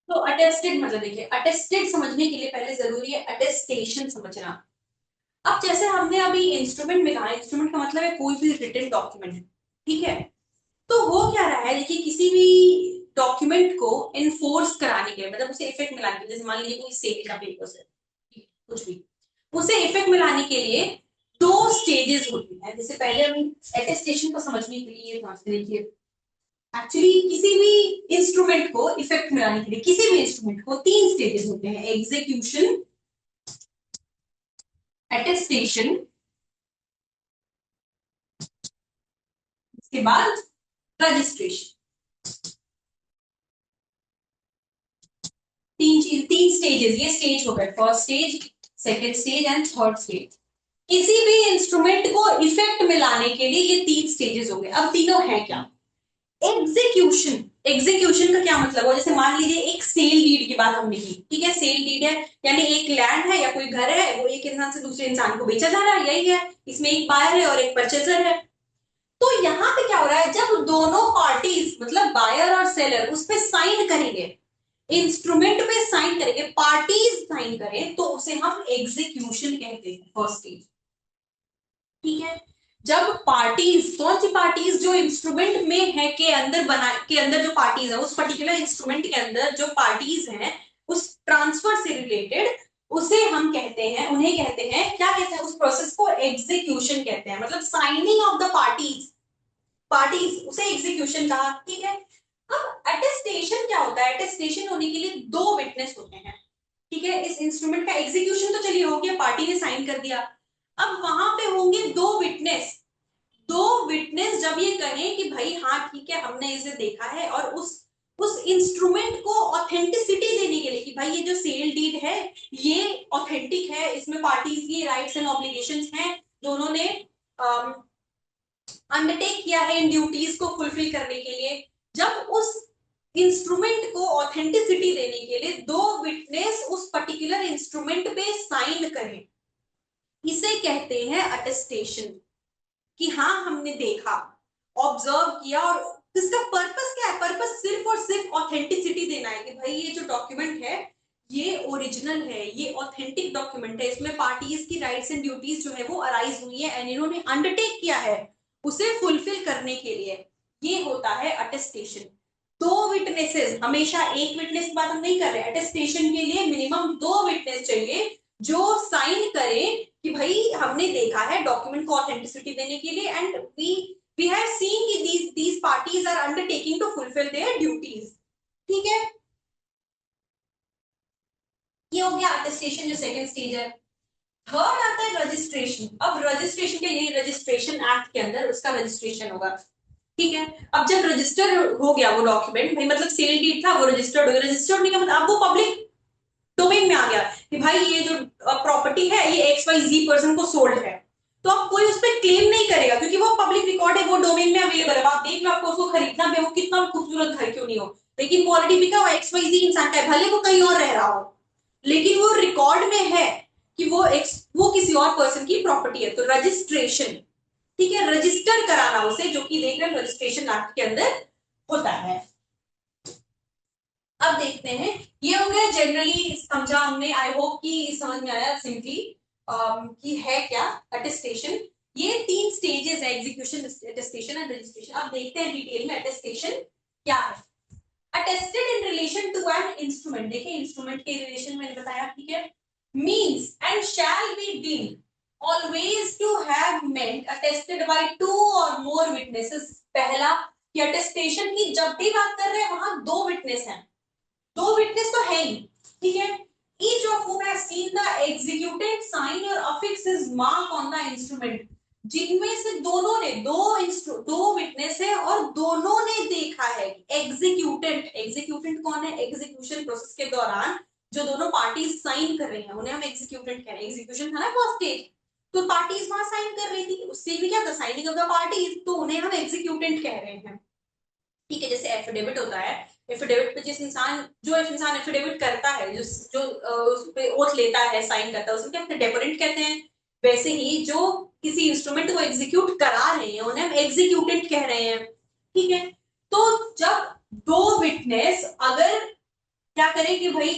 तो अटेस्टेड मतलब देखिए, अटेस्टेड समझने के लिए पहले जरूरी है अटेस्टेशन समझना। अब जैसे हमने अभी इंस्ट्रूमेंट में कहा, इंस्ट्रूमेंट का मतलब है कोई भी रिटन डॉक्यूमेंट। ठीक है। तो वो क्या रहा है, देखिए किसी भी डॉक्यूमेंट को इन्फोर्स कराने के लिए, मतलब उसे इफेक्ट मिलाने के लिए, जैसे मान लीजिए कोई सेल का पेपर है, कुछ भी, उसे इफेक्ट मिलाने के लिए दो स्टेजेस होती हैं। जैसे पहले हम एटेस्टेशन को समझने के लिए समझते हैं कि एक्चुअली किसी भी इंस्ट्रूमेंट को इफेक्ट मिलाने के लिए, किसी भी इंस्ट्रूमेंट को तीन स्टेजेस होते हैं, एग्जीक्यूशन, एटेस्टेशन, उसके बाद रजिस्ट्रेशन। तीन स्टेजेस, ये स्टेज हो गए, first stage, second stage and third stage. किसी भी इंस्ट्रूमेंट को इफेक्ट में लाने के लिए ये तीन स्टेजेस हो गए। अब तीनों है क्या, एग्जीक्यूशन। एग्जीक्यूशन का क्या मतलब हो, जैसे मान लीजिए एक सेल डीड की बात हमने की, ठीक है, सेल डीड है, यानी एक लैंड है या कोई घर है, वो एक इंसान से दूसरे इंसान को बेचा जा रहा है, यही है। इसमें एक बायर है और एक परचेजर है। तो यहाँ पे क्या हो रहा है, जब दोनों पार्टीज मतलब बायर और सेलर उस पर साइन करेंगे, इंस्ट्रूमेंट पे साइन करेंगे, पार्टीज साइन करें, तो उसे हम एग्जीक्यूशन कहते हैं, फर्स्ट स्टेज। ठीक है। जब पार्टीज, कौन सी पार्टीज, जो इंस्ट्रूमेंट में है के अंदर बना के अंदर जो पार्टीज है, उस पर्टिकुलर इंस्ट्रूमेंट के अंदर जो पार्टीज हैं उस ट्रांसफर से रिलेटेड, उसे हम कहते हैं, उन्हें कहते हैं, क्या कहते हैं, उस प्रोसेस को एग्जीक्यूशन कहते हैं, मतलब signing off the parties, parties, उसे एग्जीक्यूशन कहा। ठीक है। अब अटेस्टेशन क्या होता है, अटेस्टेशन होने के लिए दो विटनेस होते हैं। ठीक है। इस इंस्ट्रूमेंट का एग्जीक्यूशन तो चलिए हो गया, पार्टी ने साइन कर दिया। अब वहां पे होंगे दो विटनेस। दो विटनेस जब ये कहें कि भाई हाँ ठीक है हमने इसे देखा है, और उस इंस्ट्रूमेंट को ऑथेंटिसिटी देने के लिए कि भाई ये जो सेल डीड है ये ऑथेंटिक है, इसमें पार्टीज की राइट्स एंड ऑब्लिगेशंस हैं, दोनों ने अंडरटेक किया है इन ड्यूटीज को फुलफिल करने के लिए। जब उस इंस्ट्रूमेंट को ऑथेंटिसिटी देने के लिए दो विटनेस उस पर्टिकुलर इंस्ट्रूमेंट पे साइन करें, इसे कहते हैं अटेस्टेशन, कि हाँ हमने देखा। ऑब्जर्व किया, और इसका पर्पस क्या है? पर्पस सिर्फ और सिर्फ ऑथेंटिसिटी देना है कि भाई ये जो डॉक्यूमेंट है ये ओरिजिनल है, ये ऑथेंटिक डॉक्यूमेंट है, इसमें पार्टीज की राइट्स एंड ड्यूटीज जो है वो अराइज हुई है एंड इन्होंने अंडरटेक किया है उसे फुलफिल करने के लिए। ये होता है अटेस्टेशन। दो विटनेसेस, हमेशा एक विटनेस की बात हम नहीं कर रहे, अटेस्टेशन के लिए मिनिमम दो विटनेस चाहिए जो साइन करें कि भाई हमने देखा है डॉक्यूमेंट को ऑथेंटिसिटी देने के लिए, एंड वी हैव सीन कि these parties are undertaking to fulfill their duties। ठीक है, ये हो गया अटेस्टेशन जो सेकंड स्टेज है। थर्ड आता है रजिस्ट्रेशन। अब रजिस्ट्रेशन के लिए रजिस्ट्रेशन एक्ट के अंदर उसका रजिस्ट्रेशन होगा। ठीक है, अब जब रजिस्टर हो गया वो डॉक्यूमेंट, भाई मतलब सेल डीड था वो रजिस्टर्ड हो गया, रजिस्टर्ड नहीं का मतलब अब वो पब्लिक डोमेन में आ गया कि भाई ये जो प्रॉपर्टी है ये एक्स वाई जी पर्सन को सोल्ड है, तो अब कोई उस पर क्लेम नहीं करेगा क्योंकि वो पब्लिक रिकॉर्ड है, वो डोमेन में अवेलेबल है, आप देख लो, आपको उसको खरीदना भी, वो कितना खूबसूरत घर क्यों नहीं हो, लेकिन वो ऑलरेडी बिका हुआ एक्स वाई जी इंसान का है, भले वो कहीं और रह रहा हो, लेकिन वो रिकॉर्ड में है कि वो किसी और पर्सन की प्रॉपर्टी है, तो रजिस्ट्रेशन। ठीक है, रजिस्टर कराना उसे, जो कि देख रहे हैं रजिस्ट्रेशन एक्ट के अंदर होता है। अब देखते हैं, ये हो गया जनरली समझा हमने, आई होप कि समझ में आया सिंपली कि है क्या अटेस्टेशन। ये तीन स्टेजेस है, एग्जीक्यूशन, अटेस्टेशन एंड रजिस्ट्रेशन। अब देखते हैं डिटेल में अटेस्टेशन क्या है। Attested in relation to an instrument, देखिए इंस्ट्रूमेंट के रिलेशन मैंने बताया, ठीक है, means and shall be deemed always to have meant attested by two or more witnesses। पहला कि अटेस्टेशन की जब भी बात कर रहे हैं वहां दो विटनेस हैं, दो विटनेस तो है ही, ठीक है। Each of whom has seen the executed sign or affix his mark on the instrument। जिनमें से दोनों ने दो विटनेस है और दोनों ने देखा है एग्जीक्यूटेंट। एग्जीक्यूटेंट कौन है? एग्जीक्यूशन प्रोसेस के दौरान जो दोनों पार्टीज साइन कर रही हैं उन्हें हम एग्जीक्यूटेंट कह रहे हैं। एग्जीक्यूशन था ना फर्स्ट स्टेज, तो पार्टीज वहां साइन कर रही थी, उससे भी क्या था, साइनिंग ऑफ द पार्टीज, तो उन्हें हम एग्जीक्यूटेंट कह रहे हैं। ठीक है, जैसे एफिडेविट होता है, एफिडेविट पे जो इंसान एफिडेविट करता है, जो उस पे ओथ लेता है, साइन करता है, उसको क्या डेपोरेंट कहते हैं। वैसे ही जो किसी इंस्ट्रूमेंट को एग्जीक्यूट करा रहे हैं उन्हें हम एग्जीक्यूटेंट कह रहे हैं। ठीक है, तो जब दो विटनेस अगर क्या करें कि भाई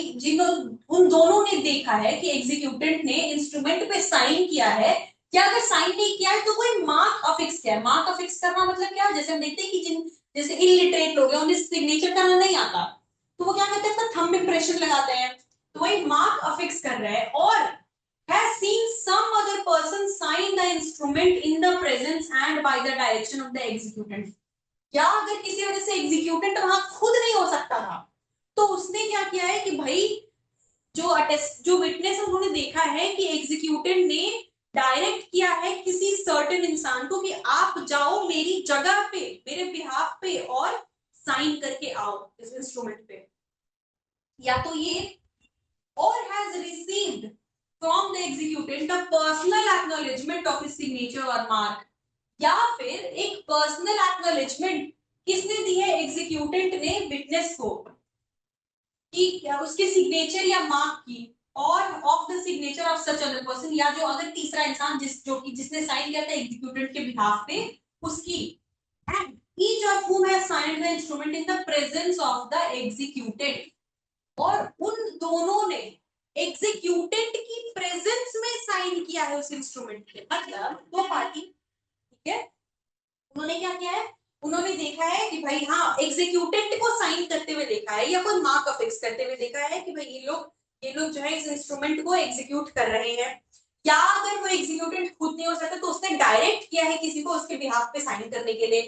उन दोनों ने देखा है कि एग्जीक्यूटेंट ने इंस्ट्रूमेंट पे साइन किया है, क्या अगर साइन नहीं किया है तो कोई मार्क अफिक्स किया है। मार्क अफिक्स करना मतलब क्या, जैसे हम देखते हैं कि जैसे इलिटरेट लोग हैं उन्हें सिग्नेचर करना नहीं आता, तो वो क्या करते हैं, थंब इंप्रेशन लगाते हैं, तो वही मार्क अफिक्स कर रहे हैं। और has seen some other person sign the instrument in the presence and by the direction of the executant। क्या अगर किसी वजह से एग्जीक्यूटेंट वहां खुद नहीं हो सकता था, तो उसने क्या किया है कि भाई जो विटनेस है उन्होंने देखा है कि एग्जीक्यूटेंट ने डायरेक्ट किया है किसी सर्टेन इंसान को कि आप जाओ मेरी जगह पे, मेरे बिहाफ पे, और साइन करके आओ इस इंस्ट्रूमेंट पे। या तो ये और has received from the executant the personal acknowledgement of his signature और मार्क, या फिर एक पर्सनल एक्नॉलेजमेंट किसने दी है, एग्जीक्यूटेंट ने विटनेस को, कि उसके सिग्नेचर या मार्क की, और of the signature of such other person, या जो अगर तीसरा इंसान जिसने साइन किया था एग्जीक्यूटेंट के बिहाफ पे उसकी, and each of whom has signed the instrument in the presence of the executed। और उन दोनों ने एग्जीक्यूटेंट की प्रेजेंस में साइन किया है उस इंस्ट्रूमेंट पे, मतलब दो पार्टी, ठीक है, उन्होंने क्या किया है, उन्होंने देखा है कि भाई हाँ एग्जीक्यूटेंट को साइन करते हुए देखा है या कोई मार्क अफिक्स करते हुए देखा है कि भाई ये लोग जो है इस इंस्ट्रूमेंट को एग्जीक्यूट कर रहे हैं। या अगर वो एग्जीक्यूटेंट खुद नहीं हो सकता तो उसने डायरेक्ट किया है किसी को उसके बिहाफ पे साइन करने के लिए,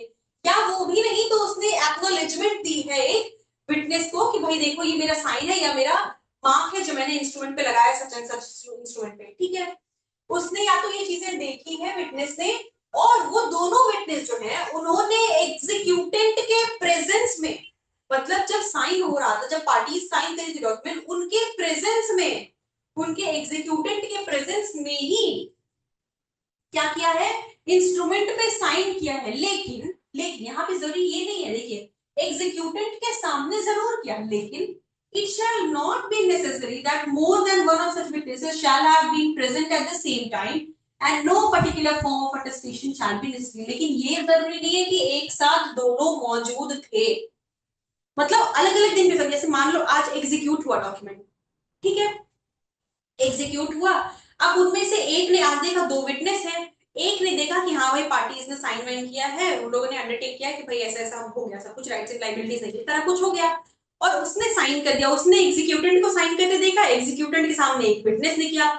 या वो भी नहीं तो उसने एक्नॉलेजमेंट दी है एक विटनेस को कि भाई देखो ये मेरा साइन है या मेरा मार्क है जो मैंने इंस्ट्रूमेंट पे लगाया सच एंड सच इंस्ट्रूमेंट पे। ठीक है, उसने या तो ये चीजें देखी है विटनेस ने, और वो दोनों विटनेस जो है उन्होंने एग्जीक्यूटेंट के प्रेजेंस में, मतलब जब साइन हो रहा था, जब पार्टी साइन करी थी डॉक्यूमेंट, उनके प्रेजेंस में, उनके एग्जीक्यूटेंट के प्रेजेंस में ही क्या किया है, इंस्ट्रूमेंट पे साइन किया है। लेकिन यहाँ पे जरूरी ये नहीं है, देखिए एग्जीक्यूटेंट के सामने जरूर किया, लेकिन it shall not be necessary that more than one of such witnesses shall have been present at the same time and no particular form of attestation shall be necessary. लेकिन ये जरूरी नहीं है कि एक साथ दोनों मौजूद थे, मतलब अलग अलग दिन पे सब, जैसे मान लो आज एग्जीक्यूट हुआ डॉक्यूमेंट, ठीक है, एग्जीक्यूट हुआ, अब उनमें से एक ने आज देखा, दो विटनेस है, एक ने देखा कि हाँ भाई पार्टीज ने साइन वाइन किया है, उन लोगों ने अंडरटेक किया कि भाई ऐसा ऐसा हो गया, सब कुछ राइट्स एंड लायबिलिटीज है, इस तरह कुछ हो गया, और उसने साइन कर दिया, उसने एग्जीक्यूटेंट को साइन करके देखा, एग्जीक्यूटेंट के सामने एक विटनेस ने किया,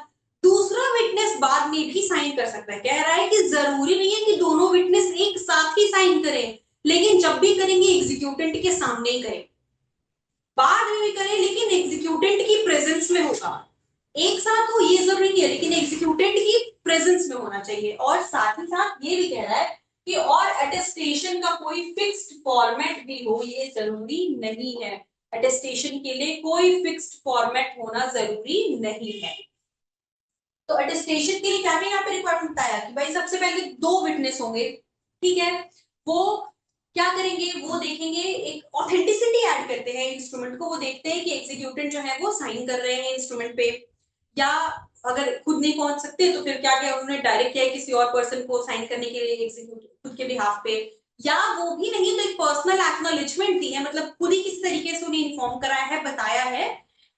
दूसरा विटनेस बाद में भी साइन कर सकता है। कह रहा है कि जरूरी नहीं है कि दोनों विटनेस एक साथ ही साइन करें, लेकिन जब भी करेंगे एग्जीक्यूटेंट के सामने ही करें, बाद में भी करें लेकिन एग्जीक्यूटेंट की प्रेजेंस में होगा। एक साथ हो ये जरूरी नहीं है, लेकिन एग्जीक्यूटेंट की प्रेजेंस में होना चाहिए। और साथ ही साथ ये भी कह रहा है कि और अटेस्टेशन का कोई फिक्स्ड फॉर्मेट भी हो ये जरूरी नहीं है, अटेस्टेशन के लिए कोई फिक्स्ड फॉर्मेट होना जरूरी नहीं है। तो अटेस्टेशन के लिए क्या क्या यहाँ पे रिक्वायरमेंट बताया कि भाई सबसे पहले दो विटनेस होंगे, ठीक है, वो क्या करेंगे, वो देखेंगे, एक ऑथेंटिसिटी ऐड करते हैं इंस्ट्रूमेंट को, वो देखते हैं कि एग्जीक्यूटेंट जो है वो साइन कर रहे हैं इंस्ट्रूमेंट पे, या अगर खुद नहीं पहुंच सकते तो फिर क्या क्या उन्होंने डायरेक्ट किया है किसी और पर्सन को साइन करने के लिए एग्जीक्यूट खुद के बिहाफ पे, या वो भी नहीं तो एक पर्सनल एक्नॉलेजमेंट दी है, मतलब खुद ही किसी तरीके से उन्हें इन्फॉर्म कराया है, बताया है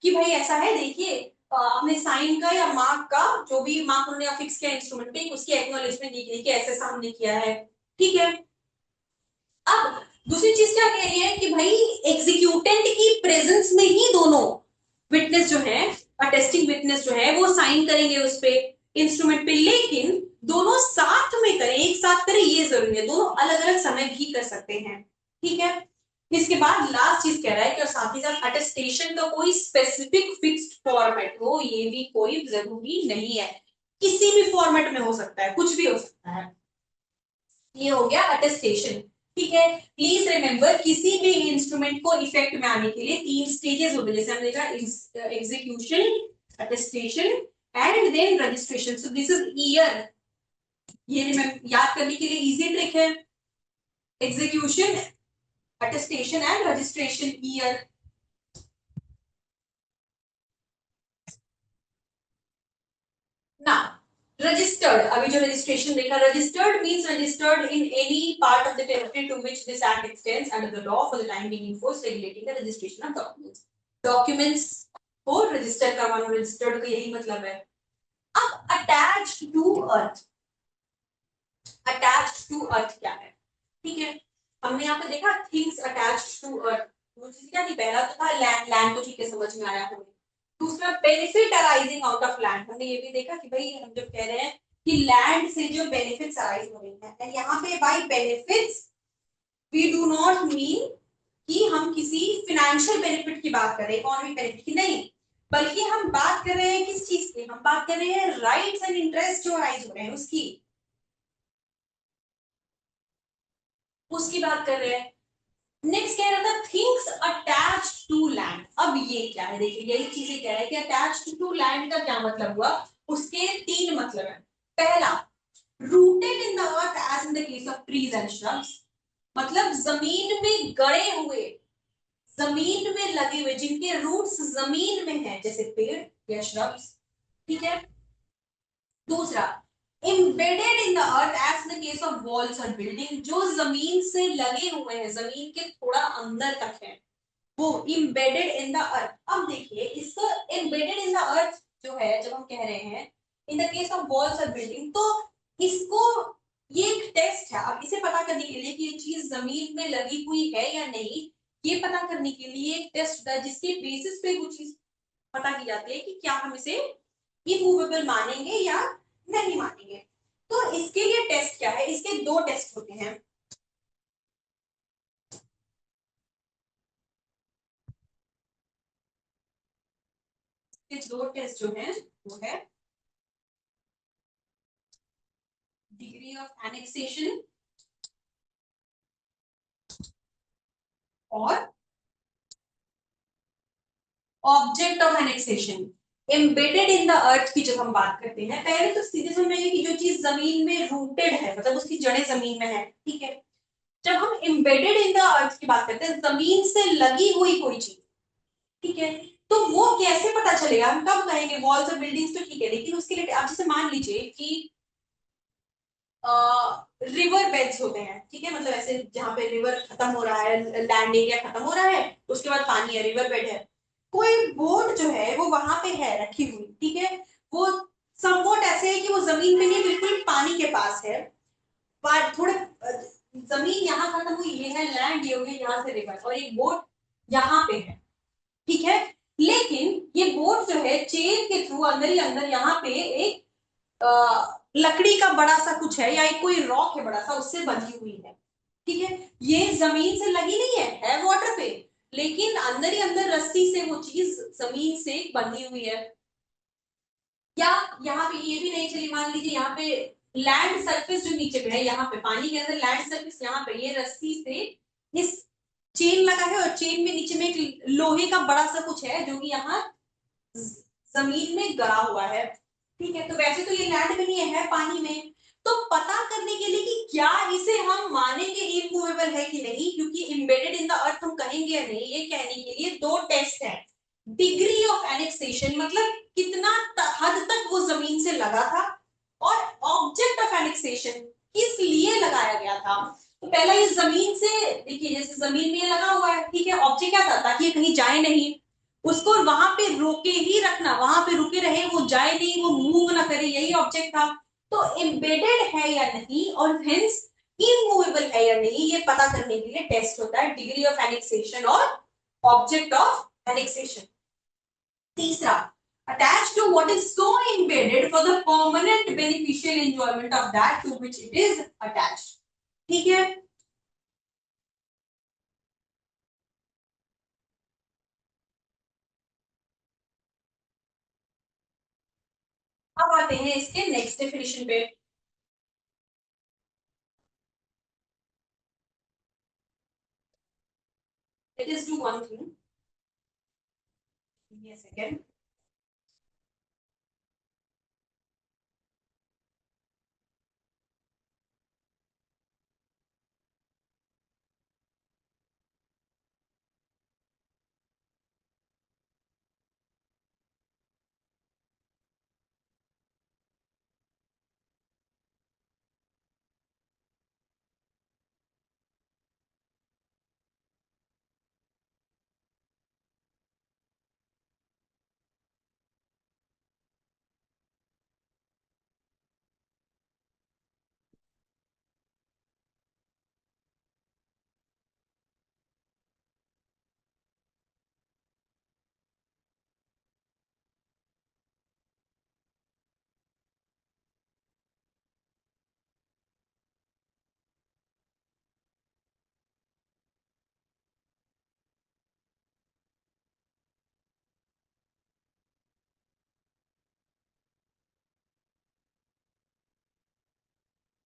कि भाई ऐसा है, देखिए अपने साइन का या मार्क का जो भी मार्क उन्होंने फिक्स किया इंस्ट्रूमेंट पे, उसकी एक्नॉलेजमेंट दी गई कि ऐसे ऐसा हमने किया है, ठीक है। अब दूसरी चीज क्या कह रही है कि भाई एग्जीक्यूटेंट की प्रेजेंस में ही दोनों विटनेस जो है, अटेस्टिंग विटनेस जो है वो साइन करेंगे उस पे इंस्ट्रूमेंट पे, लेकिन दोनों साथ में करें, एक साथ करें ये जरूरी है, दोनों अलग अलग समय भी कर सकते हैं, ठीक है। इसके बाद लास्ट चीज कह रहा है कि और साथ ही साथ अटेस्टेशन का कोई स्पेसिफिक फिक्स्ड फॉर्मेट हो ये भी कोई जरूरी नहीं है, किसी भी फॉर्मेट में हो सकता है, कुछ भी हो सकता है। ये हो गया अटेस्टेशन, ठीक है। प्लीज रिमेंबर किसी भी इंस्ट्रूमेंट को इफेक्ट में आने के लिए तीन स्टेजेस होते हैं, जैसे हमने देखा execution, attestation and then registration. So this is EAR, ये याद करने के लिए इजी ट्रिक है, execution, attestation and registration EAR. ना रजिस्टर्ड, अभी जो रजिस्ट्रेशन देखा, registered means registered in any part of the territory to which this act extends under the law for the time being in force regulating the registration of documents. Documents को register करवाना, registered का यही मतलब है। अब attached to earth, attached to earth क्या है, ठीक है, हमने यहाँ पे देखा थिंग्स अटैच्ड टू अर्थ, वो चीज क्या थी, पहला तो था लैंड, लैंड तो ठीक है समझ में आया हमें, दूसरा benefit arising out of land, हमने ये भी देखा कि भाई हम जब कह रहे हैं कि लैंड से जो बेनिफिट्स अराइज हो रही हैं, यहाँ पे by benefits we do not mean कि हम किसी फिनेंशियल बेनिफिट की बात कर रहे हैं, इकोनॉमिक बेनिफिट की नहीं, बल्कि हम बात कर रहे हैं किस चीज की, हम बात कर रहे हैं राइट्स एंड इंटरेस्ट जो अराइज हो रहे हैं उसकी, उसकी बात कर रहे हैं। नेक्स्ट कह रहा था थिंग्स अटैच्ड टू लैंड, अब ये क्या है, देखिए यही चीजें कह रहा है कि अटैच्ड टू लैंड का क्या मतलब हुआ, उसके तीन मतलब है। पहला, rooted in the earth as in the case of trees and shrubs, मतलब जमीन में गड़े हुए, जमीन में लगे हुए, जिनके रूट्स जमीन में है, जैसे पेड़ या श्रब्स, ठीक है। दूसरा, embedded in the earth as in the case of walls और building, जो जमीन से लगे हुए हैं, जमीन के थोड़ा अंदर तक है, वो embedded in the earth। अब देखिए इसको embedded in the earth जो है, जब हम कह रहे हैं in the case of walls और building, तो इसको, ये एक टेस्ट है, अब इसे पता करने के लिए कि ये चीज जमीन में लगी हुई है या नहीं, ये पता करने के लिए एक टेस्ट होता है जिसके बेसिस पे वो चीज पता की जाती है कि क्या हम इसे इमूवेबल मानेंगे या नहीं मानेंगे। तो इसके लिए टेस्ट क्या है, इसके दो टेस्ट होते हैं, इसके दो टेस्ट जो है वो है डिग्री ऑफ एनेक्सेशन और object of annexation. Embedded in the अर्थ की जब हम बात करते हैं, पहले तो सीधे समझेंगे कि जो चीज जमीन में रूटेड है, मतलब उसकी जड़ें जमीन में है, ठीक है। जब हम एम्बेडेड इन द अर्थ की बात करते हैं, जमीन से लगी हुई कोई चीज, ठीक है, तो वो कैसे पता चलेगा, हम कब कहेंगे, वॉल्स और बिल्डिंग्स तो ठीक है, लेकिन उसके लिए आप जैसे मान लीजिए कि रिवर बेड्स होते हैं, ठीक है, मतलब ऐसे जहां पे रिवर खत्म हो रहा है, लैंड एरिया खत्म हो रहा है, उसके बाद पानी है, रिवर बेड है। कोई बोट जो है वो वहां पे है रखी हुई, ठीक है, वो समवॉट ऐसे है कि वो जमीन पे नहीं, बिल्कुल पानी के पास है, पर थोड़े जमीन यहाँ खत्म हुई, ये है लैंड, ये हो गई यहाँ से रिवर, और एक बोट यहाँ पे है, ठीक है। लेकिन ये बोट जो है चेन के थ्रू अंदर ही अंदर यहाँ पे एक लकड़ी का बड़ा सा कुछ है, या एक कोई रॉक है बड़ा सा, उससे बंधी हुई है, ठीक है। ये जमीन से लगी नहीं है वाटर पे, लेकिन अंदर ही अंदर रस्सी से वो चीज जमीन से बंधी हुई है। या यहाँ पे ये भी नहीं, चलिए मान लीजिए यहाँ पे लैंड सरफेस जो नीचे पे है, यहाँ पे पानी के अंदर लैंड सरफेस, यहाँ पे ये रस्सी से इस चेन लगा है, और चेन में नीचे में एक लोहे का बड़ा सा कुछ है जो कि यहाँ जमीन में गड़ा हुआ है, ठीक है। तो वैसे तो ये लैंड में नहीं है पानी में। तो पता करने के लिए कि क्या इसे हम मानेंगे इमूवेबल है कि नहीं, क्योंकि इम्बेडेड इन द अर्थ हम कहेंगे या नहीं, ये कहने के लिए दो टेस्ट है। डिग्री ऑफ एनेक्सेशन, मतलब कितना हद तक वो जमीन से लगा था, और ऑब्जेक्ट ऑफ एनेक्सेशन, किस लिए लगाया गया था। तो पहला ये जमीन से, देखिए जैसे जमीन में लगा हुआ है, ठीक है, ऑब्जेक्ट क्या था, ताकि ये कहीं जाए नहीं, उसको वहां पे रोके ही रखना, वहां पे रुके रहे, वो जाए नहीं, वो मूव ना करे, यही ऑब्जेक्ट था। तो एम्बेडेड है या नहीं, और हेंस इमूवेबल है या नहीं, ये पता करने के लिए टेस्ट होता है, डिग्री ऑफ एनेक्सेशन और ऑब्जेक्ट ऑफ एनेक्सेशन। तीसरा, attached to what is so embedded for the permanent beneficial enjoyment of that to which it is attached, ठीक है। अब आते हैं इसके नेक्स्ट डेफिनेशन पे। Let us do one thing. Give me a second.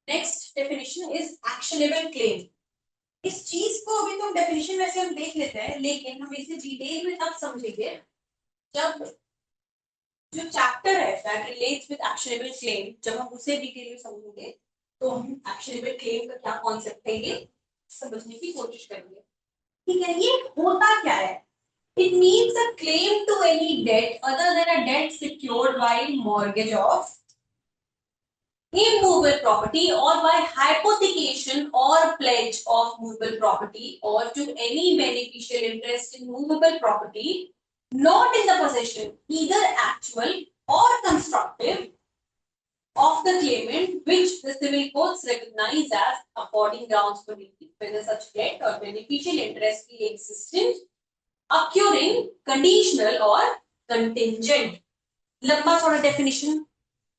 Next definition is actionable claim. इस चीज को अभी तो डेफिनेशन वैसे हम देख लेते हैं, लेकिन हम इसे डिटेल में तब समझेंगे जब जो चैप्टर है that relates with actionable claim, जब हम उसे डिटेल में समझेंगे, तो हम एक्शनेबल क्लेम का क्या कॉन्सेप्ट है ये समझने की कोशिश करेंगे, ठीक है। ये होता क्या है? It means a claim to any debt other than a debt secured by mortgage of immovable property, or by hypothecation or pledge of movable property, or to any beneficial interest in movable property not in the possession either actual or constructive of the claimant, which the civil courts recognize as affording grounds for relief, whether such debt or beneficial interest be existent, occurring, conditional or contingent। लंबा थोड़ा definition.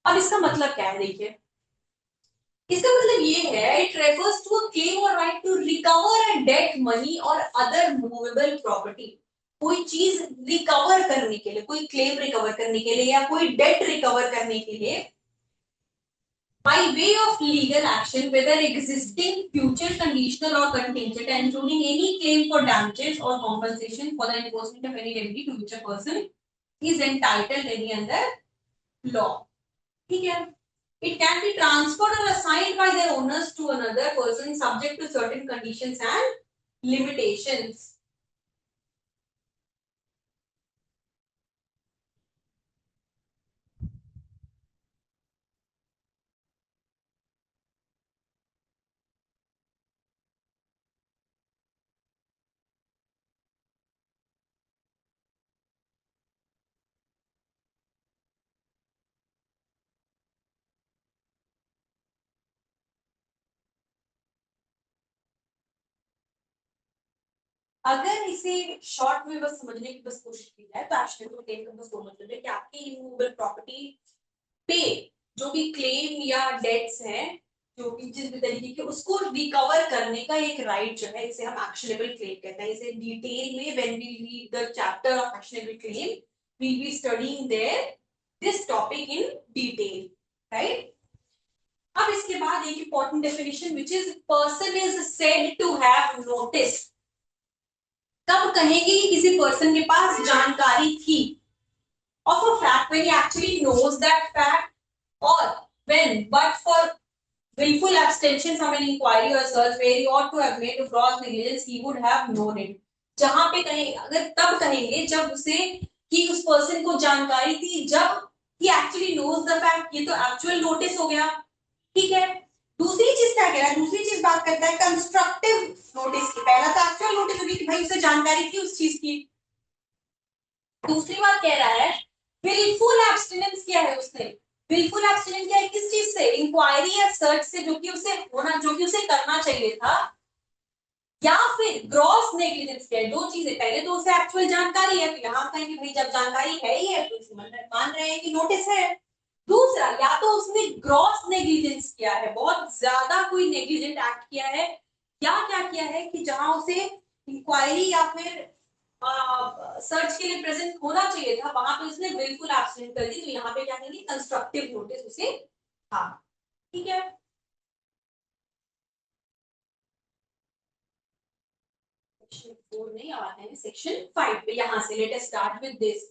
अब इसका मतलब क्या है, देखिए इसका मतलब ये है, it refers to a claim और right to recover a debt money और अदर मूवेबल प्रॉपर्टी। कोई चीज रिकवर करने के लिए, कोई क्लेम रिकवर करने के लिए, या कोई डेट रिकवर करने के लिए, by way of legal action whether existing, future, conditional or contingent, including any claim for damages or compensation for the enforcement of any remedy to which a person is entitled any under law, ठीक है। It can be transferred or assigned by their owners to another person subject to certain conditions and limitations। अगर इसे short में बस समझने की बस कोशिश की जाए तो एक्शनेबल क्लेम का बस दो मतलब है कि आपकी इमूवेबल प्रॉपर्टी पे जो भी क्लेम या डेट्स हैं, जो भी जिस भी तरीके के, उसको रिकवर करने का एक राइट जो है, इसे हम एक्शनेबल क्लेम कहते हैं। इसे डिटेल में when we read the chapter of actionable claim we be studying there this topic in detail, right. अब इसके बाद एक important definition which is person is said to have notice. कब कहेंगे कि किसी पर्सन के पास जानकारी थी of a fact when he actually knows that fact, or when but for willful abstention from an inquiry or search where he ought to have made a gross negligence he would have known it। जहां पे कहेंगे, अगर तब कहेंगे जब उसे कि उस पर्सन को जानकारी थी, जब he actually knows the fact, ये तो एक्चुअल नोटिस हो गया, ठीक है। दूसरी चीज क्या कह रहा है, दूसरी चीज बात करता है कंस्ट्रक्टिव नोटिस की। पहला तो एक्चुअल नोटिस होगी कि भाई उसे जानकारी थी उस चीज की। दूसरी बात कह रहा है विलफुल एब्स्टिनेंस क्या है उसने, विलफुल एब्स्टिनेंस क्या है, किस चीज से, इंक्वायरी या सर्च से, जो कि उसे होना, जो कि उसे करना चाहिए था, या फिर ग्रॉस नेग्लिजेंस क्या है। दो चीजें, पहले तो उसे एक्चुअल जानकारी है, फिर हम कहेंगे भाई जब जानकारी है ही है तो मान रहे हैं कि नोटिस है। दूसरा, या तो उसने ग्रॉस नेग्लिजेंस किया है, बहुत ज्यादा कोई नेग्लिजेंट एक्ट किया है, या क्या किया है कि जहां उसे इंक्वायरी या फिर सर्च के लिए प्रेजेंट होना चाहिए था वहां पे उसने बिल्कुल एब्सेंट कर दी, तो यहाँ पे क्या करेंगे कंस्ट्रक्टिव नोटिस उसे था, ठीक है। सेक्शन 4 नहीं आते हैं, सेक्शन 5 पे। यहाँ से let us start with this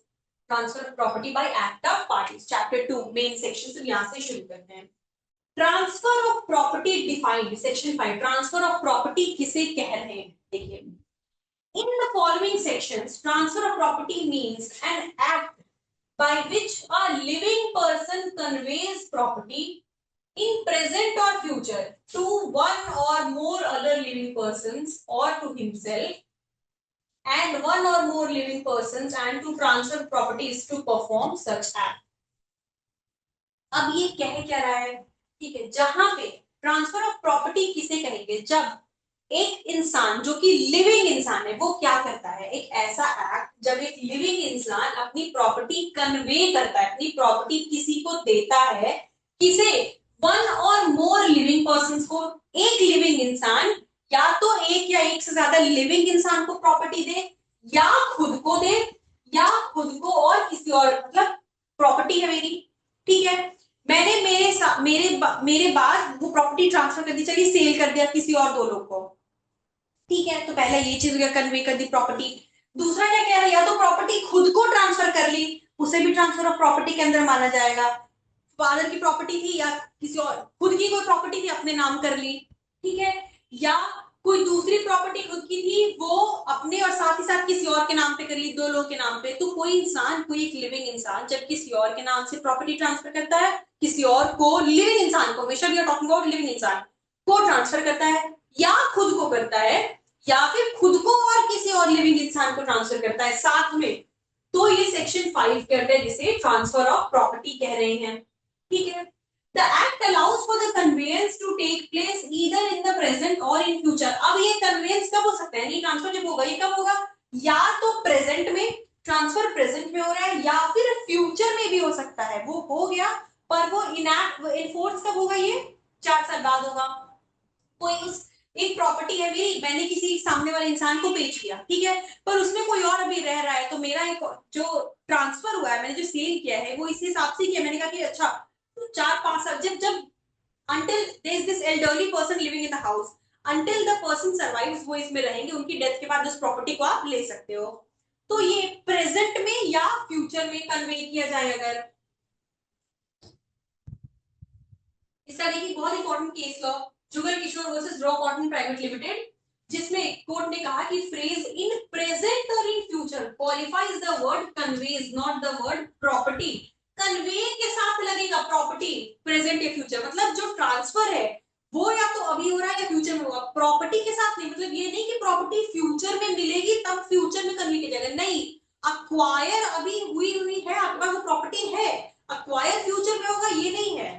transfer of property by act of parties, chapter 2 main section से यहाँ से शुरू करते हैं। Transfer of property defined, section 5 transfer of property किसे कह रहे हैं, देखिए। In the following sections, transfer of property means an act by which a living person conveys property in present or future to one or more other living persons or to himself and one or more living persons, and to transfer property is to perform such act। अब ये कह क्या रहा है, ठीक है, जहां पे ट्रांसफर ऑफ प्रॉपर्टी किसे कहेंगे, जब एक इंसान जो कि लिविंग इंसान है वो क्या करता है, एक ऐसा एक्ट जब एक लिविंग इंसान अपनी प्रॉपर्टी कन्वे करता है, अपनी प्रॉपर्टी किसी को देता है, किसे, वन और मोर लिविंग पर्सन को। एक लिविंग इंसान या तो एक या एक से ज्यादा लिविंग इंसान को प्रॉपर्टी दे, या खुद को दे, या खुद को और किसी और, मतलब प्रॉपर्टी है मेरी, ठीक है, मैंने मेरे बाद वो प्रॉपर्टी ट्रांसफर कर दी, चलिए सेल कर दिया किसी और दो लोग को, ठीक है, तो पहले ये चीज कन्वे कर दी प्रॉपर्टी। दूसरा क्या कह रहा है, या तो प्रॉपर्टी खुद को ट्रांसफर कर ली, उसे भी ट्रांसफर ऑफ प्रॉपर्टी के अंदर माना जाएगा। फादर की प्रॉपर्टी थी या किसी और, खुद की कोई प्रॉपर्टी थी अपने नाम कर ली, ठीक है, या कोई दूसरी प्रॉपर्टी खुद की थी वो अपने और साथ ही साथ किसी और के नाम पे कर ली, दो लोग के नाम पे। तो कोई इंसान, कोई एक लिविंग इंसान जब किसी और के नाम से प्रॉपर्टी ट्रांसफर करता है, किसी और को, लिविंग इंसान को, हमेशा we are talking about living इंसान को ट्रांसफर करता है, या खुद को करता है, या फिर खुद को और किसी और लिविंग इंसान को ट्रांसफर करता है साथ में, तो ये सेक्शन 5 कहते हैं, जिसे ट्रांसफर ऑफ प्रॉपर्टी कह रहे हैं, ठीक है। The act allows for the conveyance to take place either in the present or in future। अब ये conveyance कब हो सकता है, ये ट्रांसफर जब होगा, ये कब होगा, या तो प्रेजेंट में, ट्रांसफर प्रेजेंट में हो रहा है, या फिर फ्यूचर में भी हो सकता है, वो हो गया पर वो इनैक्ट इनफोर्स कब होगा, ये 4 साल बाद होगा। कोई उस, एक प्रॉपर्टी है मेरी, मैंने किसी सामने वाले इंसान को बेच दिया, ठीक है, पर उसमें कोई और अभी रह रहा है, तो मेरा एक जो ट्रांसफर हुआ है, मैंने जो सेल किया है वो इस हिसाब से किया, मैंने कहा कि अच्छा तो 4-5 साल, जब जब until there is this elderly person living in the house, until the person survives, वो इसमें रहेंगे, उनकी डेथ के बाद उस प्रॉपर्टी को आप ले सकते हो। तो ये प्रेजेंट में या फ्यूचर में कन्वे किया जाए, अगर इसका देखिए बहुत important case law, Jugal Kishore versus Raw Cotton Private Limited, जिसमें कोर्ट ने कहा कि फ्रेज इन प्रेजेंट और in future qualifies the word conveys not the word property. Convey के साथ लगेगा प्रॉपर्टी, प्रेजेंट या फ्यूचर, मतलब जो ट्रांसफर है वो या तो अभी हो रहा है या फ्यूचर में होगा, प्रॉपर्टी के साथ नहीं। मतलब ये नहीं कि प्रॉपर्टी फ्यूचर में मिलेगी तब फ्यूचर में कन्वे किया जाएगा, नहीं, अक्वायर अभी हुई है, आपके पास वो प्रॉपर्टी है, अक्वायर फ्यूचर में होगा ये नहीं है।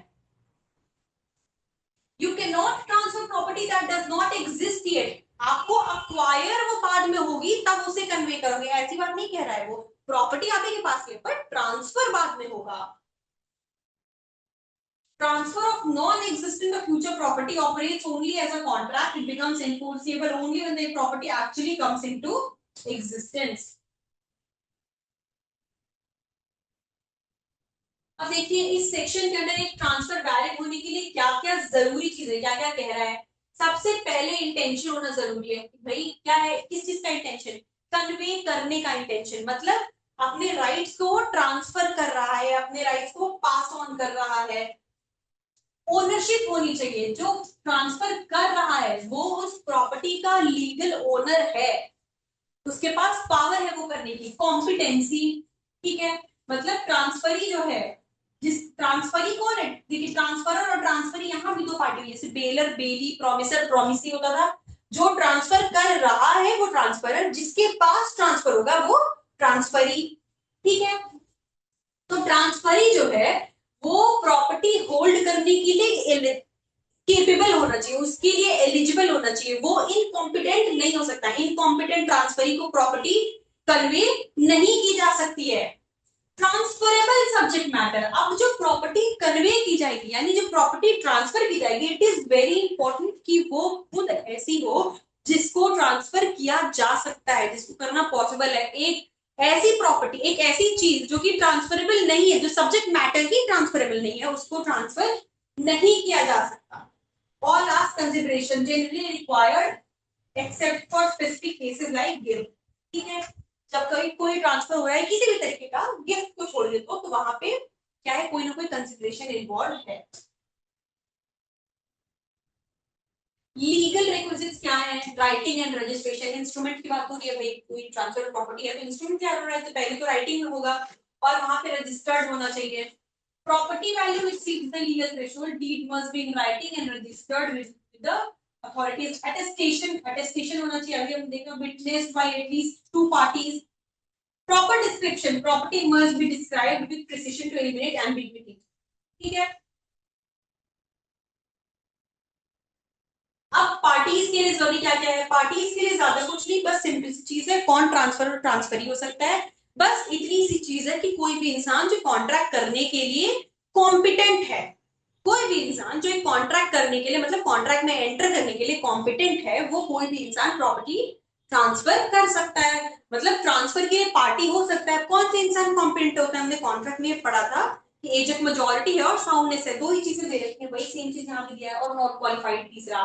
You cannot transfer property that does not exist yet। आपको acquire वो बाद में होगी पास ही है, पर ट्रांसफर बाद में होगा। Transfer of non-existent or future property operates only as a contract. It becomes enforceable only when the property actually comes into existence. अब देखिए इस सेक्शन के अंदर एक ट्रांसफर वैलिड होने के लिए क्या क्या जरूरी चीजें, क्या क्या कह रहा है। सबसे पहले इंटेंशन होना जरूरी है। भाई क्या है, किस चीज का इंटेंशन, कन्वे करने का इंटेंशन, मतलब अपने राइट्स को ट्रांसफर कर रहा है, अपने राइट्स को पास ऑन कर रहा है। ओनरशिप होनी चाहिए, जो ट्रांसफर कर रहा है वो उस प्रॉपर्टी का लीगल ओनर है, उसके पास पावर है वो करने की, कॉम्पिटेंसी। ठीक है, मतलब ट्रांसफरी जो है, जिस ट्रांसफरी कौन है, देखिए ट्रांसफरर और ट्रांसफरी यहाँ भी दो पार्टी हुई, जैसे बेलर बेली, प्रॉमिसर प्रॉमिसी होता था। जो ट्रांसफर कर रहा है वो ट्रांसफरर, जिसके पास ट्रांसफर होगा वो ट्रांसफरी। ठीक है, तो ट्रांसफरी जो है वो प्रॉपर्टी होल्ड करने के लिए केपेबल होना चाहिए, उसके लिए एलिजिबल होना चाहिए, वो इनकॉम्पिटेंट नहीं हो सकता। इनकॉम्पिटेंट ट्रांसफरी को प्रॉपर्टी कन्वे नहीं की जा सकती है। ट्रांसफरेबल सब्जेक्ट मैटर, अब जो प्रॉपर्टी कन्वे की जाएगी यानी जो प्रॉपर्टी ट्रांसफर की जाएगी, इट इज वेरी इंपॉर्टेंट कि वो खुद ऐसी हो जिसको ट्रांसफर किया जा सकता है, जिसको करना पॉसिबल है। एक ऐसी प्रॉपर्टी, एक ऐसी चीज जो कि ट्रांसफरेबल नहीं है, जो सब्जेक्ट मैटर ही ट्रांसफरेबल नहीं है, उसको ट्रांसफर नहीं किया जा सकता। All last consideration generally required except for specific cases like gift. ठीक है, जब कभी कोई ट्रांसफर हो रहा है किसी भी तरीके का, गिफ्ट को छोड़ देते हो तो वहां पे क्या है, कोई ना कोई कंसिडरेशन इन्वॉल्व है। लीगल रिक्विजिट्स क्या है, राइटिंग एंड रजिस्ट्रेशन। इंस्ट्रूमेंट की बात हो रही है, भाई कोई ट्रांसफर प्रॉपर्टी है तो इंस्ट्रूमेंट क्या हो रहा है, तो पहले तो राइटिंग होगा और वहां पे रजिस्टर्ड होना चाहिए। Property value exceeds the legal threshold. Deed must be in writing and registered with the authorities. Attestation होना चाहिए, अभी हम देखा witnessed by at least 2 parties. Proper description. Property must be described with precision to eliminate ambiguity. ठीक है, अब parties के लिए जरूरी क्या क्या है। पार्टीज के लिए ज्यादा कुछ नहीं, बस सिंपल सी चीज है, कौन ट्रांसफर और ट्रांसफरी हो सकता है। बस इतनी सी चीज है कि कोई भी इंसान जो कॉन्ट्रैक्ट करने के लिए कॉम्पिटेंट है, कोई भी इंसान जो एक कॉन्ट्रैक्ट करने के लिए, मतलब कॉन्ट्रैक्ट में एंटर करने के लिए कॉम्पिटेंट है, वो कोई भी इंसान प्रॉपर्टी ट्रांसफर कर सकता है। मतलब ट्रांसफर के लिए पार्टी हो सकता है। कौन से इंसान कॉम्पिटेंट होता है, हमने कॉन्ट्रैक्ट में पढ़ा था कि एजेंट मेजोरिटी है और साउंडनेस है, दो ही चीजें दे रखी है, वही सेम चीज यहाँ पे दिया है, और नॉट क्वालिफाइड तीसरा।